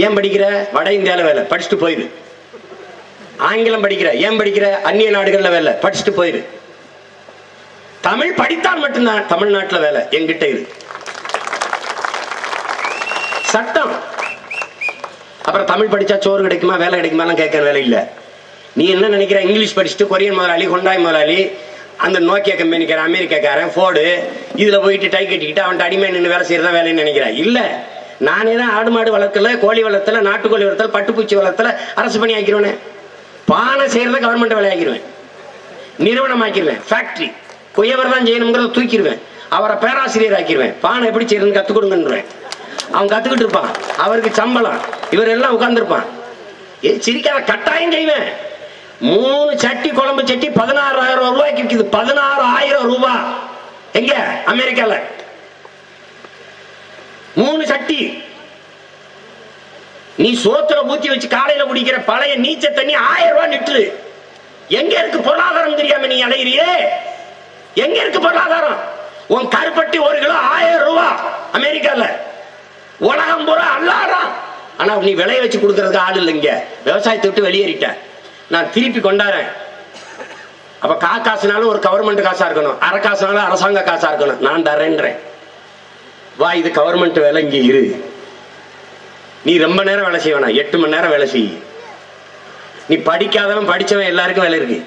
ஏன் படிக்கிற? வட இந்தியால வேலை, படிச்சுட்டு போயிரு. ஆங்கிலம் படிக்கிற, ஏன் படிக்கிற? அந்நிய நாடுகள்ல வேலை, படிச்சுட்டு போயிரு. தமிழ் படித்தால் மட்டும்தான் தமிழ்நாட்டில் வேலை, என்கிட்ட இரு. சட்டம். அப்புறம் தமிழ் படிச்சா சோறு கிடைக்குமா, வேலை கிடைக்குமா கேட்க வேலை இல்லை. நீ என்ன நினைக்கிற? இங்கிலீஷ் படிச்சுட்டு கொரியன் முதலாளி, ஹொண்டாய் முதலாளி, அந்த நோக்கியா கம்பெனிக்காரன், அமெரிக்காக்காரன், ஃபோர்டு, இதுல போயிட்டு டை கட்டிக்கிட்டு அவன் அடிமை நின்று வேலை செய்யறதா வேலைன்னு நினைக்கிறேன். இல்ல, நானே தான் ஆடு மாடு வளர்க்கல, கோழி வளர்த்தல, நாட்டுக்கோழி வளர்த்தல, பட்டுப்பூச்சி வளர்த்தல, அரசு பணி ஆக்கிடுவேன். பானை செய்யறத கவர்மெண்ட் வேலை ஆக்கிடுவேன், நிறுவனம் ஆக்கிடுவேன், ஃபேக்டரி. குயவர் தான் செய்யணுங்கிறத தூக்கிடுவேன், அவரை பேராசிரியர் ஆக்கிடுவேன். பானை எப்படி செய்யறதுன்னு கத்துக் கொடுங்கன்றேன். அவன் கத்துக்கிட்டு இருப்பான், அவருக்கு சம்பளம், இவர் எல்லாம் உட்கார்ந்து இருப்பான். சிரிக்காத, கட்டாயம் செய்வேன். 3 சட்டி குழம்பு சட்டி 16,000 ரூபாய்க்கு விற்குது. 16,000 ரூபாய். எங்க? அமெரிக்கால 3 சட்டி. நீ சோத்துல ஊத்தி வச்சு காலையில குடிக்கிற பழைய நீச்ச தண்ணி 1000 ரூபாய் லிட்டரு. எங்க இருக்கு பொருளாதாரம் தெரியாம நீ அலையிறியே? எங்க இருக்கு பொருளாதாரம்? உன் கருப்பட்டி 1 கிலோ 1000 ரூபாய் அமெரிக்கால. உலகம் பூரா அல்லாதான். ஆனா நீ விளைய வச்சு கொடுக்கறதுக்கு ஆள் இல்லைங்க. விவசாயத்தை விட்டு வெளியேறிட்ட. நான் திருப்பி கொண்டாறேன். அப்ப காசுனாலும் ஒரு கவர்மெண்ட் காசா இருக்கணும், அரை காசுனாலும் அரசாங்க காசா இருக்கணும். நான் தரேன்றேன். வா, இது கவர்மெண்ட் வேலை, இங்க இரு. நீ ரொம்ப நேரம் வேலை செய்வனா? 8 மணி நேரம் வேலை செய். நீ படிக்காதவன் படிச்சவன் எல்லாருக்கும் வேலை இருக்கு.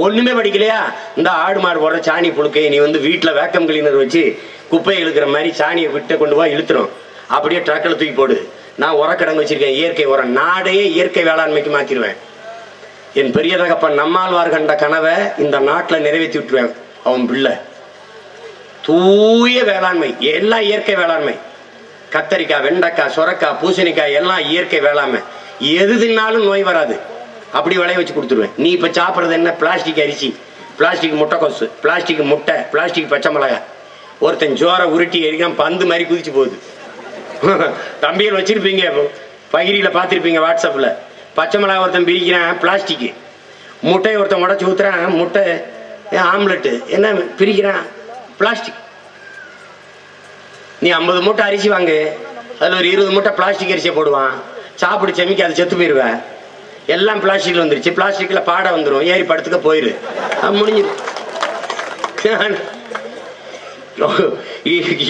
ஒண்ணுமே படிக்கலையா? இந்த ஆடு மாடு போடுற சாணி புழுக்கையை நீ வீட்டுல வேக்கம் கிளீனர் வச்சு குப்பையை இழுக்கிற மாதிரி சாணியை விட்டு கொண்டு போய் இழுத்துரும். அப்படியே டிராக்டர்ல தூக்கி போடு. நான் உரக்கிடங்கு வச்சிருக்கேன், இயற்கை உரம். நாடையே இயற்கை வேளாண்மைக்கு மாத்திருவேன். என் பெரிய தகப்பன் நம்மாழ்வார் கண்ட கனவை இந்த நாட்டில் நிறைவேற்றி விட்டுருவேன். அவன் பிள்ளை தூய வேளாண்மை, எல்லாம் இயற்கை வேளாண்மை. கத்தரிக்காய், வெண்டைக்காய், சுரக்காய், பூசணிக்காய் எல்லாம் இயற்கை வேளாண்மை. எது தின்னாலும் நோய் வராது. அப்படி விளைய வச்சு கொடுத்துருவேன். நீ இப்ப சாப்பிட்றது என்ன? பிளாஸ்டிக் அரிசி, பிளாஸ்டிக் முட்டைக்கோசு, பிளாஸ்டிக் முட்டை, பிளாஸ்டிக் பச்சை மிளகாய். ஒருத்தன் ஜோரை உருட்டி எரிக்காம பந்து மாதிரி குதிச்சு போகுது. தம்பிகள் வச்சிருப்பீங்க, பகிரியில பார்த்துருப்பீங்க, வாட்ஸ்அப்ல. பச்சை மிளகாய் ஒருத்தன் பிரிக்கிறான், பிளாஸ்டிக். முட்டையை ஒருத்தன் உடச்சி ஊத்துறான், முட்டை ஆம்லெட்டு என்ன பிரிக்கிறான், பிளாஸ்டிக். நீ 50 மூட்டை அரிசி வாங்கு, அதுல ஒரு 20 மூட்டை பிளாஸ்டிக் அரிசியை போடுவான். சாப்பிடு செமிக்க அது செத்து போயிருவேன். எல்லாம் பிளாஸ்டிக்ல வந்துருச்சு. பிளாஸ்டிக்ல பாடை வந்துடும், ஏறி படுத்துக்க போயிரு, முடிஞ்சிரு.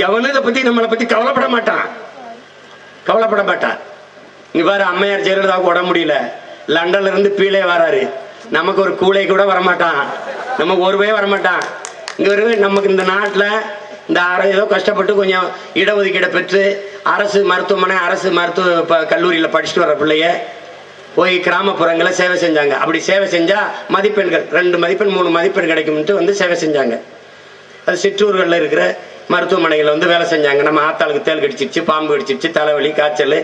எவனும் இதை பத்தி நம்மளை பத்தி கவலைப்பட மாட்டான், கவலைப்பட மாட்டான். இங்க பாரு, அம்மையார் ஜெயலலிதாவுக்கு உட முடியல, லண்டன்ல இருந்து பீழே வராரு. நமக்கு ஒரு கூளை கூட வரமாட்டான், நமக்கு ஒரு ரூபாய் வரமாட்டான். இங்க ஒரு நமக்கு இந்த நாட்டுல இந்த ஏதோ கஷ்டப்பட்டு கொஞ்சம் இடஒதுக்கீடை பெற்று அரசு மருத்துவமனை, அரசு மருத்துவ கல்லூரியில படிச்சுட்டு வர பிள்ளைய போய் கிராமப்புறங்களை சேவை செஞ்சாங்க. அப்படி சேவை செஞ்சா மதிப்பெண்கள் 2 மதிப்பெண் 3 மதிப்பெண் கிடைக்கும்ட்டு சேவை செஞ்சாங்க. அது சிற்றூர்களில் இருக்கிற மருத்துவமனைகளை வேலை செஞ்சாங்க. நம்ம ஆத்தாளுக்கு தேல் கடிச்சிருச்சு, பாம்பு கடிச்சிருச்சு, தலைவலி, காய்ச்சல்.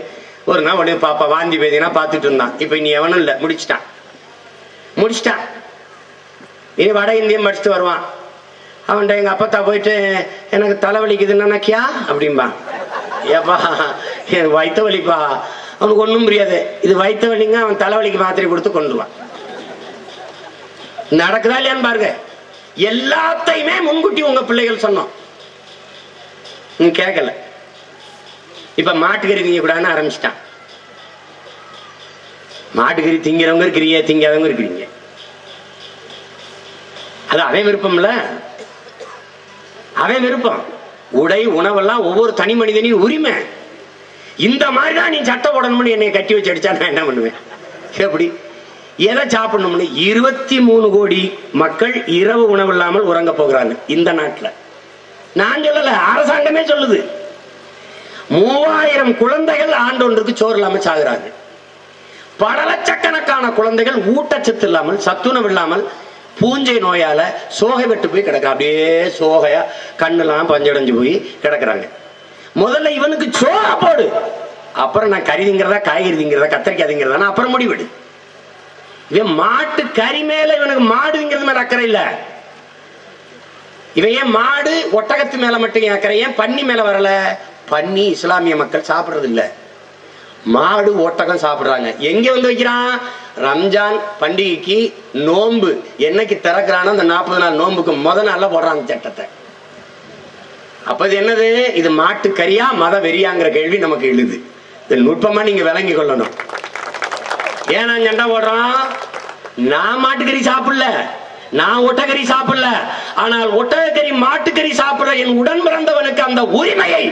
ஒரு நாள் உடனே பாப்பா வாந்தி பேதினா பார்த்துட்டு இருந்தான். இப்ப இனி எவனும் இல்லை, முடிச்சிட்டான். இனி வட இந்தியம் படிச்சுட்டு வருவான். அவன்கிட்ட எங்க அப்பத்தா போயிட்டு எனக்கு தலைவலிக்குதுன்னா கியா அப்படின்பா. ஏப்பா எனக்கு வயிற்று வலிப்பா. அவனுக்கு ஒன்றும் புரியாது. இது வயிற்று வலிங்க, அவன் தலைவலிக்கு மாத்திரை கொடுத்து கொண்டுருவான். நடக்குதா இல்லையான்னு பாருங்க. எல்லாத்தையுமே முன்கூட்டி உங்க பிள்ளைகள் சொன்னோம், கேட்கல. இப்ப மாட்டுக்கறி திங்க கூடாதுன்னு ஆரம்பிச்சிட்டான். மாட்டுக்கறி திங்கிறவங்க இருக்கிறீங்க, திங்காதவங்க இருக்கிறீங்க. அது அவன் விருப்பம்ல, அவன் விருப்பம். உடை உணவெல்லாம் ஒவ்வொரு தனி மனிதனின் உரிமை. இந்த மாதிரிதான் நீ சட்டை போடணும்னு என்னை கட்டி வச்சு அடிச்சா நான் என்ன பண்ணுவேன்? எப்படி எதை சாப்பிடணும்னு 23 கோடி மக்கள் இரவு உணவு இல்லாமல் உறங்க போகிறாங்க இந்த நாட்டில். நான் சொல்லல, அரசாங்கமே சொல்லுது. 3000 குழந்தைகள் ஆண்டொன்றுக்கு சோறு இல்லாம சாகுறாங்க. பல லட்சக்கணக்கான குழந்தைகள் ஊட்டச்சத்து இல்லாமல், சத்துணவு இல்லாமல், பூஞ்சை நோயால சோகை விட்டு போய் கிடக்க, அப்படியே சோகையா கண்ணெல்லாம் பஞ்சடைஞ்சு போய் கிடக்குறாங்க. முதல்ல இவனுக்கு சோகா போடு, அப்புறம் நான் கறி திங்கிறதா காய்கறி திங்கிறதா கத்திரிக்காய் திங்கிறதா அப்புறம் முடிவிடு. இவன் மாட்டு கறி மேல இவனுக்கு மாடு திங்கிறது மேல அக்கறை இல்ல. இவன் ஏன் மாடு ஒட்டகத்து மேல மட்டும் அக்கறை, ஏன் பன்னி மேல வரல? பன்னி இஸ்லாமிய மக்கள் சாப்பிடுறது இல்ல, மாடு ஒட்டகம் சாப்பிடுறாங்க. எங்க வந்து வைக்கிறான்? ரம்ஜான் பண்டிகைக்கு நோன்பு என்னைக்கு திறக்கிறானோ அந்த 40 நாள் நோன்புக்கு முதல் நாள்ல போடுறாங்க சட்டத்தை. அப்ப இது என்னது? இது மாட்டு கறியா மத வெறியாங்கிற கேள்வி நமக்கு எழுது. இது நுட்பமா நீங்க விளங்கி கொள்ளணும். ஏன் நான் சண்டை போடுறோம்? நான் மாட்டுக்கறி சாப்பிடல, நான் ஒட்டக்கறி சாப்பிடல, ஆனால் ஒட்டகக்கறி மாட்டுக்கறி சாப்பிட என் உடன் பிறந்தவனுக்கு அந்த உரிமையை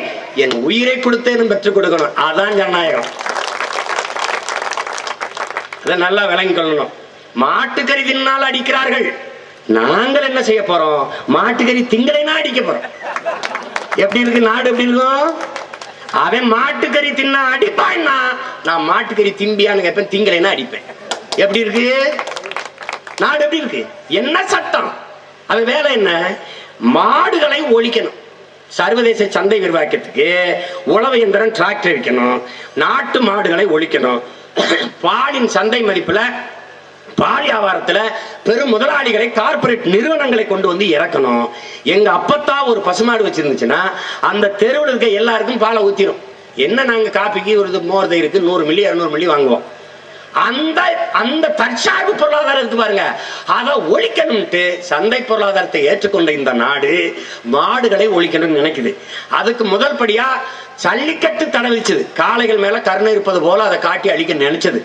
என் உயிரை கொடுத்தேன்னு பெற்றுக் கொடுக்கணும். அதான் ஜனநாயகம். அதை நல்லா விளங்கி கொள்ளணும். மாட்டுக்கறி தின்னால் அடிக்கிறார்கள், நாங்கள் என்ன செய்ய போறோம்? மாட்டுக்கறி திங்களைனா அடிக்க போறோம். எப்படி இருக்கு நாடு? எப்படி இருக்கும்? அவன் மாட்டுக்கறி தின்னா அடிப்பான்னா நான் மாட்டுக்கறி திம்பியான்னு கேட்பேன், திங்களைனா அடிப்பேன். எப்படி இருக்கு நாடு? எப்படி இருக்கு? என்ன சட்டம்? அது வேலை என்ன? மாடுகளை ஒழிக்கணும். சர்வதேச சந்தை விரிவாக்கத்துக்கு உழவு இயந்திரம், டிராக்டர் வைக்கணும். நாட்டு மாடுகளை ஒழிக்கணும். பாலின் சந்தை மதிப்புல, பால் வியாபாரத்துல பெரும் முதலாளிகளை, கார்பரேட் நிறுவனங்களை கொண்டு வந்து இறக்கணும். எங்க அப்பத்தா ஒரு பசுமாடு வச்சிருந்துச்சுன்னா அந்த தெருவில் இருக்க எல்லாருக்கும் பாலை ஊத்திரும். என்ன, நாங்க காப்பிக்கு ஒரு மோர் தயிருக்கு 100 மில்லி 200 மில்லி வாங்குவோம். அந்த அந்த தற்சார்பு பொருளாதாரம் இருக்கு பாருங்க, அதை ஒழிக்கணும்ட்டு சந்தை பொருளாதாரத்தை ஏற்றுக்கொண்ட இந்த நாடு மாடுகளை ஒழிக்கணும்னு நினைக்குது. அதுக்கு முதல் படியா ஜல்லிக்கட்டு தடை விதிச்சது. காளைகள் மேல கருணை இருப்பது போல அதை காட்டி அழிக்க நினைச்சது.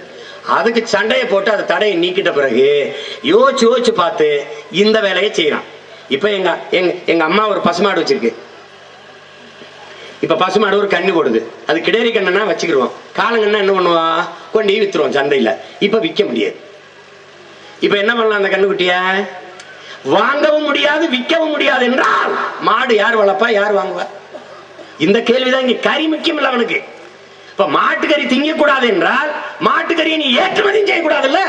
அதுக்கு சண்டையை போட்டு அதை தடையை நீக்கிட்ட பிறகு யோசிச்சு யோசிச்சு பார்த்து இந்த வேலையை செய்யறான். இப்ப எங்க அம்மா ஒரு பசுமாடு வச்சிருக்கு. இப்ப பசுமாடு ஒரு கண்ணு போடுது, அது கிடேரி கண்ணா வச்சுக்கிடுவோம். காலங்கண்ணா என்ன பண்ணுவான்? கொண்டு வித்துருவோம் சந்தையில. இப்ப விற்க முடியாது. இப்ப என்ன பண்ணலாம்? அந்த கண்ணுக்குட்டிய வாங்கவும் முடியாது, விற்கவும் முடியாது என்றால் மாடு யார் வளர்ப்பா, யார் வாங்குவா? இந்த கேள்விதான் இங்க. கறி முக்கியம் இல்ல அவனுக்கு. இப்ப மாட்டுக்கறி திங்க கூடாது என்றால் மாட்டுக்கறியை நீ ஏற்றுமதி செய்யக்கூடாதுல்ல.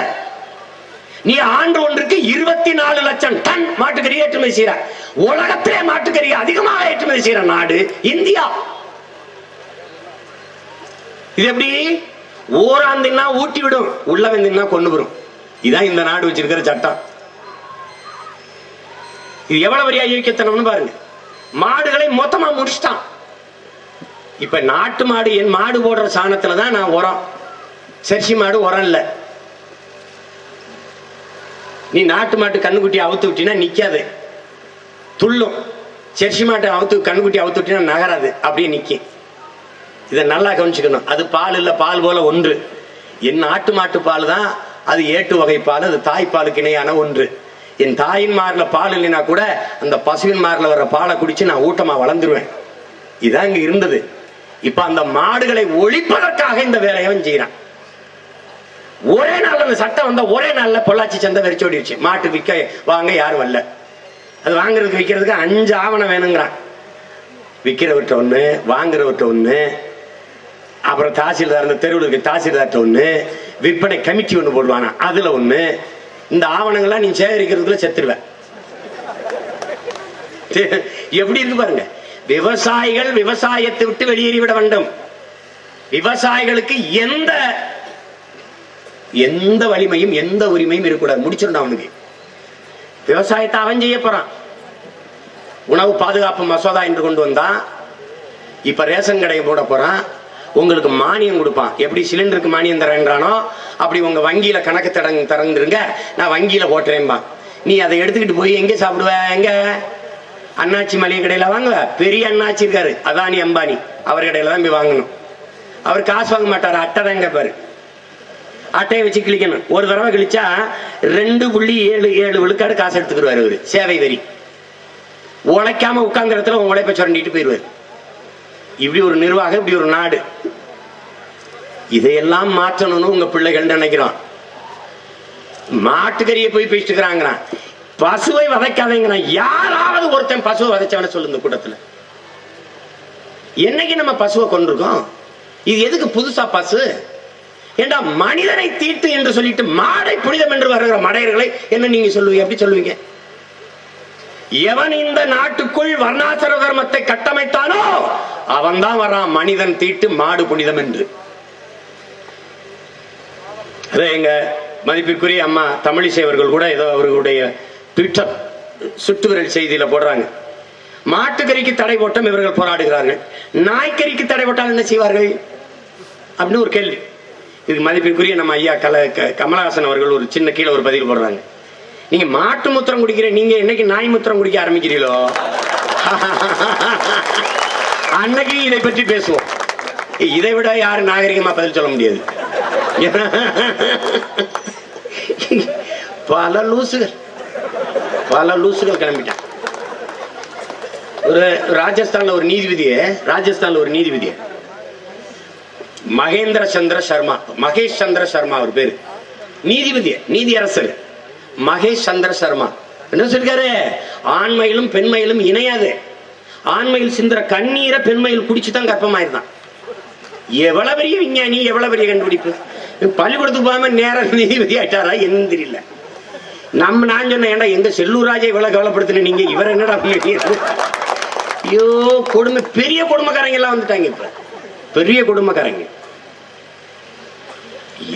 நீ ஆண்டு ஒன்றுக்கு 24 லட்சம் டன் மாட்டுக்கறி ஏற்றுமதி செய்யற. உலகத்திலே மாட்டுக்கறி அதிகமாக ஏற்றுமதி செய்யற நாடு இந்தியா. இது எப்படி? ஓராந்தின்னா ஊட்டி விடும், உள்ள வந்தின்னா கொண்டு வரும். இதான் இந்த நாடு வச்சிருக்கிற சட்டம். இது எவ்வளவு பெரிய ஐக்கியத்தனம்னு பாருங்க. மாடுகளை மொத்தமா முடிச்சிட்டான். இப்ப நாட்டு மாடு, என் மாடு போடுற சாணத்துலதான் நான் உரம். செர்சி மாடு உரம் இல்ல. நீ நாட்டு மாட்டு கண்ணுக்குட்டி அவுத்து விட்டினா நிக்காது, துள்ளும். செர்சி மாட்டை கண்ணுக்குட்டி அவுத்து விட்டினா நகராது, அப்படியே நிக்கும். இதை நல்லா கவனிச்சுக்கணும். அது பால் இல்ல, பால் போல ஒன்று. என் நாட்டு மாட்டு பால் தான் அது ஏட்டு வகை பால், அது தாய்ப்பாலுக்கு இணையான ஒன்று. என் தாயின் மார்ல பால் இல்லைன்னா கூட அந்த பசுவின் மார்ல வர்ற பாலை குடிச்சு நான் ஊட்டமா வளர்ந்துருவேன். இதான் இங்க இருந்தது. இப்ப அந்த மாடுகளை ஒழிப்பதற்காக இந்த வேலையை செய்யறான். ஒரே நாள் அந்த சட்டம் வந்த ஒரே நாள்ல பொள்ளாச்சி சந்தை வெறிச்சோடிடுச்சு. மாட்டு விற்க வாங்க யாரும் வரல. அது வாங்குறதுக்கு விற்கிறதுக்கு 5 ஆவணம் வேணுங்கிறான். விற்கிறவர்கிட்ட ஒண்ணு, வாங்குறவர்கிட்ட ஒண்ணு, அப்புறம் தாசில்தார், அந்த தெருவில் இருக்க தாசில்தார்ட்ட ஒண்ணு, விற்பனை கமிட்டி ஒண்ணு போடுவானா அதுல ஒண்ணு. இந்த ஆவணங்கள்லாம் நீ சேகரிக்கிறதுக்குள்ள செத்துருவ. எப்படி இருக்கு பாருங்க. விவசாயிகள் விவசாயத்தை விட்டு வெளியேறிவிட வேண்டும். விவசாயிகளுக்கு எந்த வலிமையும் எந்த உரிமையும் இருக்கக்கூடாது. முடிச்சிருந்தான் அவனுக்கு. விவசாயத்தை அவன் செய்ய போறான். உணவு பாதுகாப்பு மசோதா என்று கொண்டு வந்தான். இப்ப ரேஷன் கடையை போட போறான். உங்களுக்கு மானியம் கொடுப்பான். எப்படி சிலிண்டருக்கு மானியம் தரேன்றானோ அப்படி உங்க வங்கியில கணக்கு திறந்துருங்க, நான் வங்கியில போட்டுறேன்பா. நீ அதை எடுத்துக்கிட்டு போய் எங்க சாப்பிடுவ? எங்க? அண்ணாச்சி மளிகை கடையில வாங்குவ. பெரிய அண்ணாச்சி இருக்காரு, அதானி அம்பானி, அவர் கடையில தான் போய் வாங்கணும். அவர் காசு வாங்க மாட்டாரு, அட்டை தான் கேட்பாரு. அட்டையை வச்சு கிளிக்கணும். ஒரு தடவை கிழிச்சா 2.77 விழுக்காடு காசு எடுத்துக்கிடுவாரு அவரு. சேவை வரி. உழைக்காம உட்கார்ந்த இடத்துல உங்க உழைப்ப சுரண்டிட்டு போயிருவாரு. இப்படி ஒரு நிர்வாகம், இப்படி ஒரு நாடு. இதையெல்லாம் மாற்றணும்னு உங்க பிள்ளைகள் நினைக்கிறோம். மாட்டுக்கறியை போய் பேசிட்டு இருக்கிறாங்க. பசுவை வதைக்காதீங்க. யாராவது ஒருத்தன் பசுவை வதைச்சவன சொல்லுங்க கூட்டத்துல. என்னைக்கு நம்ம பசுவை கொண்டிருக்கோம்? இது எதுக்கு புதுசா பசு? ஏண்டா மனிதனை தீட்டு என்று சொல்லிட்டு மாடை புனிதம் என்று வருகிற மடையர்களை என்ன நீங்க சொல்லுவீங்க? எப்படி சொல்லுவீங்க? எவன் இந்த நாட்டுக்குள் வர்ணாசிர தர்மத்தை கட்டமைத்தானோ அவன் தான் வரான் மனிதன் தீட்டு மாடு புனிதம் என்று. எங்க மதிப்பிற்குரிய அம்மா தமிழிசை அவர்கள் கூட ஏதோ அவர்களுடைய ட்விட்டர் சுற்றுவிரல் செய்தியில போடுறாங்க, மாட்டுக்கறிக்கு தடை போட்டம் இவர்கள் போராடுகிறார்கள், நாய்க்கறிக்கு தடை போட்டால் என்ன செய்வார்கள் அப்படின்னு ஒரு கேள்வி. இதுக்கு மதிப்பிற்குரிய நம்ம ஐயா கமலஹாசன் அவர்கள் ஒரு சின்ன கீழே ஒரு பதில் போடுறாங்க, நீங்க மாட்டு மூத்திரம் குடிக்கிற நீங்க என்னைக்கு நாய் மூத்திரம் குடிக்க ஆரம்பிக்கிறீங்களோ அன்னைக்கு இதை பற்றி பேசுவோம். இதை விட யாரும் நாகரிகமா பதில் சொல்ல முடியாது. பல லூசுகள் கிளம்பிட்டான். ஒரு ராஜஸ்தான்ல ஒரு நீதிபதிய மகேஷ் சந்திர சர்மா அவர் பேரு, நீதி அரசர் மகேஷ் சந்திர சர்மா என்ன சொல்லிருக்காரு, ஆண்மையிலும் பெண்மையிலும் இணையாது, ஆண்மையில் சிந்துற கண்ணீரை பெண்மையில் குடிச்சுதான் கர்ப்பமாயிருந்தான். எவ்வளவு பெரிய விஞ்ஞானி, எவ்வளவு பெரிய கண்டுபிடிப்பு. பள்ளிக்கூடத்துக்கு போகாம நேரம் நீதிபதி ஆயிட்டாரா என்னன்னு தெரியல. நான் சொன்னேன், ஏன்டா எங்க செல்லூர் ராஜா இவ்வளவு கவலைப்படுத்தின நீங்க, இவர் என்னடா ஐயோ கொடுமை, பெரிய குடும்பக்காரங்க எல்லாம் வந்துட்டாங்க. இப்ப பெரிய குடும்பக்காரங்க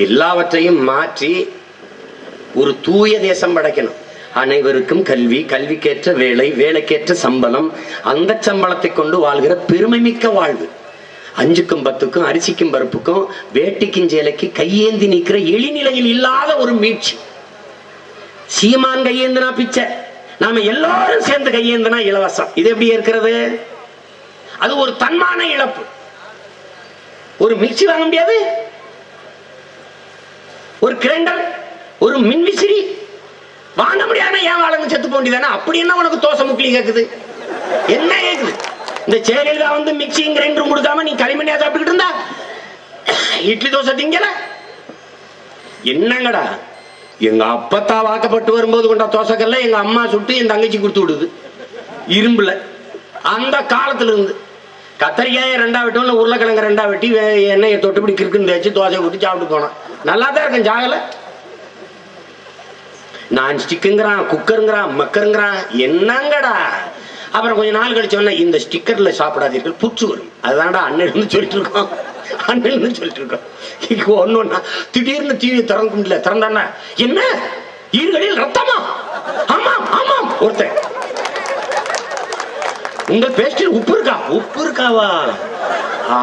எல்லாவற்றையும் மாற்றி ஒரு தூய தேசம் படைக்கணும். அனைவருக்கும் கல்வி, கல்விக்கேற்ற வேலை, வேலைக்கேற்ற சம்பளம், அந்த சம்பளத்தை கொண்டு வாழ்கிற பெருமை மிக்க வாழ்வு. 5க்கும் 10க்கும் அரிசிக்கும் பருப்புக்கும் வேட்டிக்கும் சேலைக்கு கையேந்தி நிற்கிற எளிநிலையில் இல்லாத ஒரு மீட்சி. சீமான் கையேந்தினா பிச்சை, நாம எல்லாரும் சேர்ந்து கையேந்தினா இலவசம். இது எப்படி இருக்கிறது? அது ஒரு தன்மான இழப்பு. ஒரு மிக்சி வாங்க முடியாது, ஒரு கிரைண்டர், ஒரு மின்விசிறி வாங்க முடியாத ஏன் வாழணும், செத்து போண்டிதானே. அப்படி என்ன உனக்கு தோசை முக்கிலி கேக்குது, என்ன கேக்குது? இந்த ஜெயலலிதா வந்து மிக்சியும் கிரைண்டரும் கொடுக்காம நீ களிமண்ணியா சாப்பிட்டுக்கிட்டு இருந்தா, இட்லி தோசை திங்கல என்னங்கடா? எங்க அப்பத்தா வாக்கப்பட்டு வரும்போது கொண்ட தோசைக்கல்ல எங்க அம்மா சுட்டு என் தங்கச்சி கொடுத்து விடுது இரும்புல. அந்த காலத்துல இருந்து கத்தரிக்காய 2 வெட்டோம், உருளைக்கிழங்கு 2 வெட்டி எண்ணெயை தொட்டுப்படி கிறுக்குன்னு தேய்ச்சி தோசை ஊட்டி சாப்பிட்டு போனோம். நல்லா தான் இருக்கும் ஜாகல. நான் ஸ்டிக்குங்கிறான், குக்கருங்கிறான், மக்கருங்கிறான், என்னங்கடா? அப்புறம் கொஞ்ச நாள் கழிச்சோன்னா இந்த ஸ்டிக்கர்ல சாப்பிடாதீர்கள், புற்று வரும். அதுதான்டா அண்ணன் சொல்லிட்டு இருக்கோம், ஒன்னொன்னா திடீர்னு டிவி திறக்க முடியல, திறந்தானா என்ன ஈர்களில் ரத்தமா? ஆமாம் ஆமாம். ஒருத்தன், உங்க பேஸ்டில் உப்பு இருக்கா? உப்பு இருக்காவா?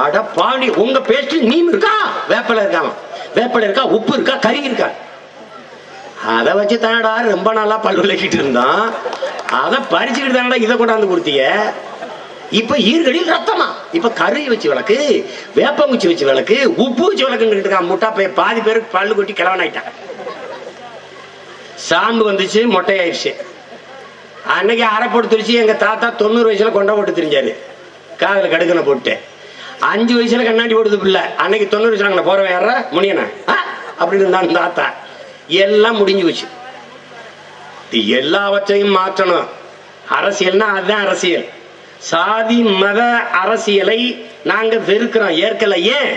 அட பாடி, உங்க பேஸ்டில் நீம் இருக்கா? வேப்பலை இருக்காமா? வேப்பலை இருக்கா? உப்பு இருக்கா? கறி இருக்கா? அதை வச்சு தானடா ரொம்ப நாளா பல் விளக்கிட்டு இருந்தான். அதை பறிச்சுக்கிட்டு தானடா இதை கொண்டாந்து கொடுத்தீங்க. இப்ப ஈர்களில் ரத்தமா? இப்ப கறி வச்சு விளக்கு, வேப்பங்குச்சி வச்சு விளக்கு, உப்பு வச்சு விளக்குன்னு முட்டா போய் பாதி பேருக்கு பல்லு கொட்டி கிழவன் ஆயிட்டான். சாம்பு வந்துச்சு, மொட்டையாயிருச்சு. அன்னைக்கு அரைப்படுத்துருச்சு. எங்க தாத்தா 90 வயசுல கொண்டா போட்டு தெரிஞ்சாரு, காதல கடுக்கனை போட்டு. 5 வயசுல கண்ணாடி போடுது பிள்ளை. அன்னைக்கு 90 வயசுல போறவன் யாரா முனியனா அப்படின்னு இருந்தான் தாத்தா. எல்லாம் முடிஞ்சு போச்சு. எல்லாவற்றையும் மாற்றணும். அரசியல்னா அதுதான் அரசியல். சாதி மத அரசியலை நாங்க வெறுக்கிறோம், ஏற்கல. ஏன்?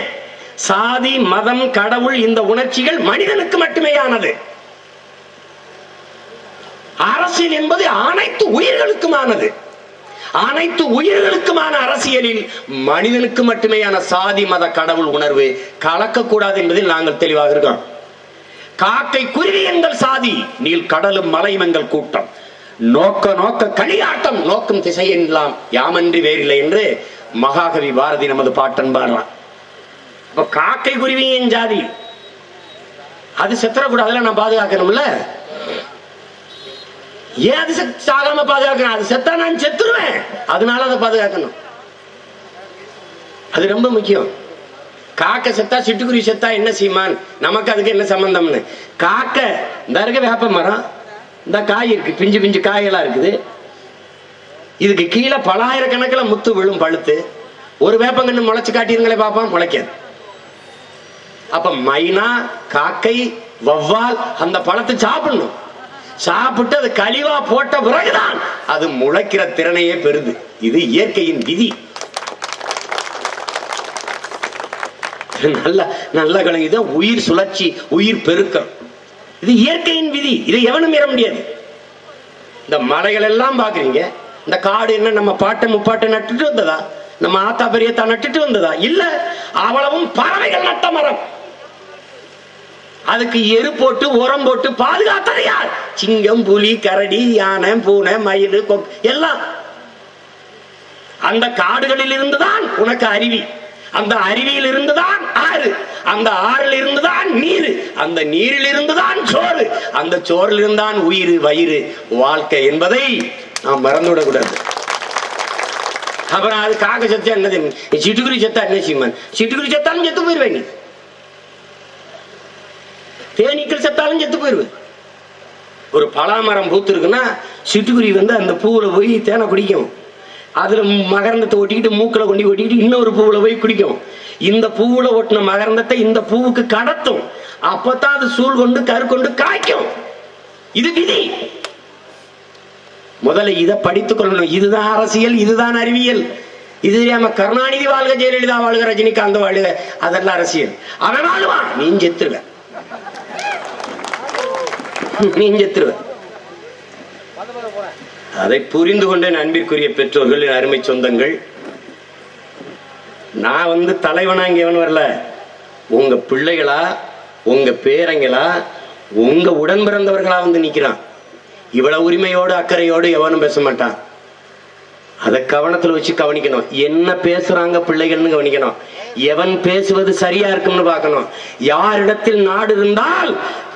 சாதி மதம் கடவுள் இந்த உணர்ச்சிகள் மனிதனுக்கு மட்டுமே ஆனது. அரசியல் என்பது அனைத்து உயிர்களுக்குமானது. அனைத்து உயிர்களுக்குமான அரசியலில் மனிதனுக்கு மட்டுமேயான சாதி மத கடவுள் உணர்வு கலக்கக்கூடாது என்பதில் நாங்கள் தெளிவாக இருக்கிறோம். காக்கை குருவி எங்கள் சாதி, நீல் கடலும் மலையும் எங்கள் கூட்டம், நோக்க நோக்க களியாட்டம், நோக்கும் திசையெல்லாம் யாமன்றி வேறில்லை என்று மகாகவி பாரதி நமது பாட்டன் பாடுறான். இப்ப காக்கை குருவியின் ஜாதி அது செத்துறக்கூடாதுல, நான் பாதுகாக்கணும்ல. ஏன் அது சாகாம பாதுகாக்கணும்? அது செத்தா நான் செத்துருவேன், அதனால அதை பாதுகாக்கணும். அது ரொம்ப முக்கியம். காக்கை செத்தா சிட்டுக்குருவி செத்தா என்ன சீமான், நமக்கு அதுக்கு என்ன சம்பந்தம்னு. காக்கை இந்த இருக்க வேப்ப மரம், இந்த காய் இருக்கு, பிஞ்சு பிஞ்சு காயெல்லாம் இருக்குது. இதுக்கு கீழே பலாயிரக்கணக்கில் முத்து விழும் பழுத்து. ஒரு வேப்பங்கன்னு முளைச்சு காட்டிருங்களே பாப்போம், முளைக்காது. அப்ப மைனா, காக்கை, வவ்வால் அந்த பழத்தை சாப்பிடணும். சாப்பிட்டு அது கழிவா போட்ட பிறகுதான் அது முளைக்கிற திறனையே பெறுது. இது இயற்கையின் விதி. நல்ல நல்ல கலங்கி தான் உயிர் சுழற்சி, உயிர் பெருக்கம். இது இயற்கையின் விதி, இதை எவனும் மீற முடியாது. இந்த மலைகள் எல்லாம் பாக்குறீங்க, இந்த காடு என்ன நம்ம பாட்டை முப்பாட்டை நட்டுட்டு வந்ததா? நம்ம ஆத்தா பெரியத்தா நட்டுட்டு வந்ததா? இல்ல, அவ்வளவும் பறவைகள் நட்ட மரம். அதுக்கு எரு போட்டு உரம் போட்டு பாதுகாத்தது யார்? சிங்கம், புலி, கரடி, யானை, பூனை, மயில், எல்லாம். அந்த காடுகளில் இருந்துதான் உனக்கு அருவி, அந்த அருவியில் இருந்துதான் ஆறு, அந்த ஆறில் இருந்துதான் நீர், அந்த நீரில் இருந்துதான் சோறு, அந்த சோறில் இருந்தான் உயிர், வயிறு, வாழ்க்கை என்பதை நாம் மறந்துவிடக் கூடாது. அப்புறம் அது காக்க சத்தா என்னது, சிட்டுக்குருவி சத்தா என்ன செய்வான்? சிட்டுக்குருவி சத்தாலும் செத்து போயிருவேன், தேனீக்கள் செத்தாலும் செத்து போயிருவேன். ஒரு பலாமரம் பூத்து இருக்குன்னா சிட்டுக்குருவி வந்து அந்த பூவுல போய் தேனை குடிக்கும். அதுல மகரந்தத்தை ஒட்டிக்கிட்டு மூக்கில் கொண்டு ஒட்டிக்கிட்டு இன்னொரு பூவுல போய் குடிக்கும். இந்த பூவுல ஒட்டின மகரந்தத்தை இந்த பூவுக்கு கடத்தும். அப்பதான் அது சூழ் கொண்டு கரு கொண்டு காய்க்கும். இது விதி. முதல்ல இதை படித்துக் கொள்ளணும். இதுதான் அரசியல், இதுதான் அறிவியல். இது தெரியாம கருணாநிதி வாழ்க, ஜெயலலிதா வாழ்க, ரஜினிகாந்த் வாழ்க, அதெல்லாம் அரசியல். அவன் வாழ்வான், நீ செத்துருவ, நீ செத்துருவ. அதை புரிந்து கொண்டேன். அன்பிற்குரிய பெற்றோர்கள், அருமை சொந்தங்கள், நான் வந்து தலைவனா இங்க எவன் வரல. உங்க பிள்ளைகளா, உங்க பேரங்களா, உங்க உடன் பிறந்தவர்களா வந்து நிக்கிறான். இவ்வளவு உரிமையோடு அக்கறையோடு எவனும் பேச மாட்டான். அதை கவனத்துல வச்சு கவனிக்கணும். என்ன பேசுறாங்க பிள்ளைகள்னு கவனிக்கணும். எவன் பேசுவது சரியா இருக்கும்னு பார்க்கணும். யாரிடத்தில் நாடு இருந்தால்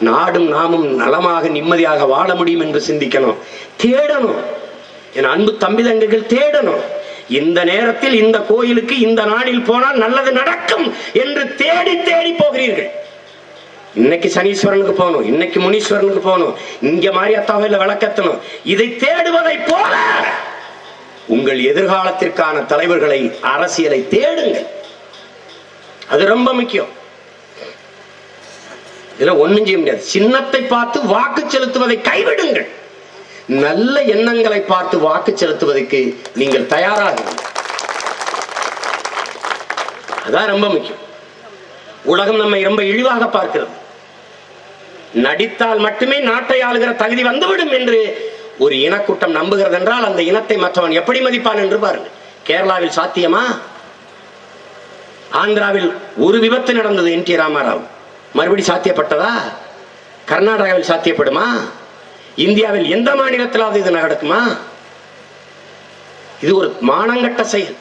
நாடும் நாமும் நலமாக நிம்மதியாக வாழ முடியும் என்று சிந்திக்கணும். தேடணும். என் அன்பு தம்பி தங்கைகள், தேடணும். இந்த நேரத்தில் இந்த கோயிலுக்கு இந்த நாளில் போனால் நல்லது நடக்கும் என்று தேடி தேடி போகிறீர்கள். இன்னைக்கு சனீஸ்வரனுக்கு போகணும், இன்னைக்கு முனீஸ்வரனுக்கு போகணும், இங்க மாரியாத்தாவில விளக்கத்தணும். இதை தேடுவதை போல உங்கள் எதிர்காலத்திற்கான தலைவர்களை, அரசியலை தேடுங்கள். அது ரொம்ப முக்கியம். இதுல ஒண்ணும் செய்ய முடியாது. சின்னத்தை பார்த்து வாக்கு செலுத்துவதை கைவிடுங்கள். நல்ல எண்ணங்களை பார்த்து வாக்கு செலுத்துவதற்கு நீங்கள் தயாராகுங்கள். அதான் ரொம்ப முக்கியம். உலகம் நம்மை ரொம்ப இழிவாக பார்க்கிறது. நடித்தால் மட்டுமே நாட்டை ஆளுகிற தகுதி வந்துவிடும் என்று ஒரு இனக்கூட்டம் நம்புகிறது என்றால் அந்த இனத்தை மற்றவன் எப்படி மதிப்பான் என்று பாருங்கள். கேரளாவில் சாத்தியமா? ஆந்திராவில் ஒரு விபத்து நடந்தது, என்.டி. ராமாராவ். மறுபடி சாத்தியப்பட்டதா? கர்நாடகாவில் சாத்தியப்படுமா? இந்தியாவில் எந்த மாநிலத்திலாவது இது நடக்குமா? இது ஒரு மானங்கட்ட செயல்.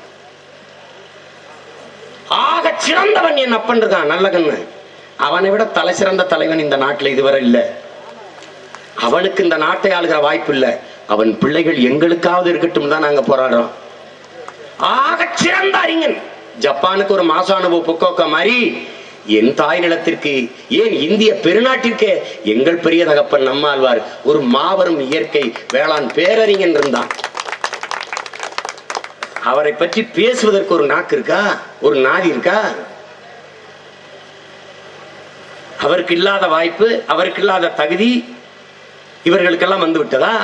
ஆக சிறந்தவன் என் அப்பன் இருக்கான், நல்ல கண்ணு. அவனை விட தலை சிறந்த தலைவன் இந்த நாட்டில் இதுவரை இல்லை. அவனுக்கு இந்த நாட்டை ஆளுகிற வாய்ப்பு இல்லை. அவன் பிள்ளைகள் எங்களுக்காவது இருக்கட்டும் தான் நாங்க போராடுறோம். ஆக சிறந்த அறிஞன். ஜப்பானுக்கு ஒரு மாசானுபவ புக்கோக்கா மாதிரி என் தாய் நிலத்திற்கு, ஏன் இந்திய பெருநாட்டிற்கு எங்கள் பெரிய தகப்பன் நம்மாழ்வார் ஒரு மாபெரும் இயற்கை வேளாண் பேரறிஞன் இருந்தான். அவரை பற்றி பேசுவதற்கு ஒரு நாக்கு இருக்கா? ஒரு நாதி இருக்கா? அவருக்கு இல்லாத வாய்ப்பு, அவருக்கு இல்லாத தகுதி இவர்களுக்கெல்லாம் வந்து விட்டதா?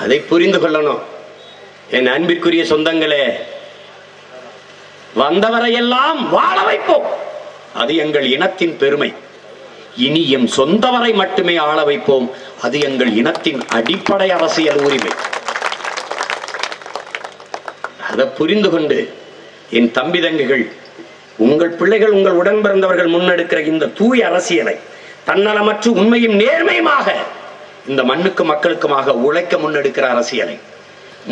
அதை புரிந்து கொள்ளணும். என் அன்பிற்குரிய சொந்தங்களே, வந்தவரையெல்லாம் வாழ வைப்போம். அது எங்கள் இனத்தின் பெருமை. இனி எம் சொந்தவரை மட்டுமே ஆள வைப்போம். அது எங்கள் இனத்தின் அடிப்படை அரசியல் உரிமை. அதை புரிந்து கொண்டு என் தம்பி தங்கைகள், உங்கள் பிள்ளைகள், உங்கள் உடன் பிறந்தவர்கள் முன்னெடுக்கிற இந்த தூய அரசியலை, தன்னலமற்று உண்மையும் நேர்மையுமாக இந்த மண்ணுக்கு மக்களுக்குமாக உழைக்க முன்னெடுக்கிற அரசியலை,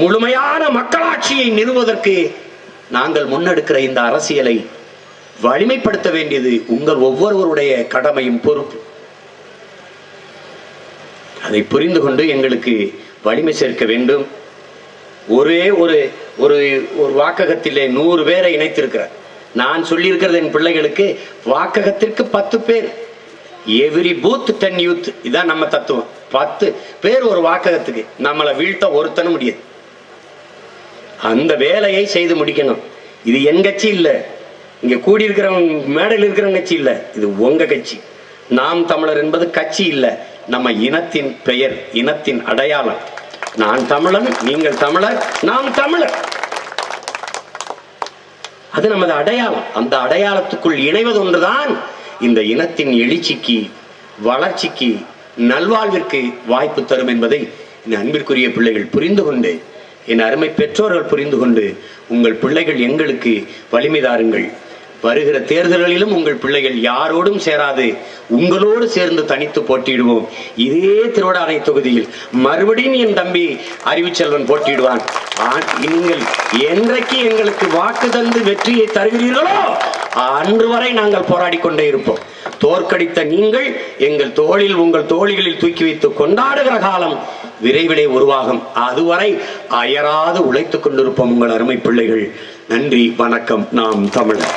முழுமையான மக்களாட்சியை நிறுவுவதற்கு நாங்கள் முன்னெடுக்கிற இந்த அரசியலை வலிமைப்படுத்த வேண்டியது உங்கள் ஒவ்வொருவருடைய கடமையும் பொறுப்பு. அதை புரிந்து கொண்டு எங்களுக்கு வலிமை சேர்க்க வேண்டும். ஒரே ஒரு ஒரு வாக்ககத்திலே 100 பேரை இணைத்திருக்கிறார். நான் சொல்லியிருக்கிறது என் பிள்ளைகளுக்கு, வாக்ககத்திற்கு 10 பேர், எவ்ரி பூத் 10 யூத். இதான் நம்ம தத்துவம். 10 பேர் ஒரு வாக்ககத்துக்கு. நம்மளை வீழ்த்த ஒருத்தனும் முடியாது. அந்த வேலையை செய்து முடிக்கணும். இது என் கட்சி இல்ல, இங்க கூடி இருக்கிறவங்க, மேடையில் இருக்கிற கட்சி இல்ல, இது உங்க கட்சி. நாம் தமிழர் என்பது கட்சி இல்ல, நம்ம இனத்தின் பெயர், இனத்தின் அடையாளம். நான் தமிழன், நீங்கள் தமிழர், நாம் தமிழர். அது நமது அடையாளம். அந்த அடையாளத்துக்குள் இணைவது ஒன்றுதான் இந்த இனத்தின் எழுச்சிக்கு, வளர்ச்சிக்கு, நல்வாழ்விற்கு வாய்ப்பு தரும் என்பதை என் அன்பிற்குரிய பிள்ளைகள் புரிந்து கொண்டு, என் அருமை பெற்றோர்கள் புரிந்து கொண்டு, உங்கள் பிள்ளைகள் எங்களுக்கு வலிமை தாருங்கள். வருகிற தேர்தல்களிலும் உங்கள் பிள்ளைகள் யாரோடும் சேராது உங்களோடு சேர்ந்து தனித்து போட்டியிடுவோம். இதே திருவடானை தொகுதியில் மறுபடியும் என் தம்பி அறிவுச்செல்வன் போட்டியிடுவான். நீங்கள் என்றைக்கு எங்களுக்கு வாக்கு தந்து வெற்றியை தருகிறீர்களோ அன்று வரை நாங்கள் போராடி கொண்டே இருப்போம். தோற்கடித்த நீங்கள் எங்கள் தோளில், உங்கள் தோழிகளில் தூக்கி வைத்து கொண்டாடுகிற காலம் விரைவிலே உருவாகும். அதுவரை அயராது உழைத்துக் கொண்டிருப்போம் உங்கள் அருமை பிள்ளைகள். நன்றி, வணக்கம். நாம் தமிழர்.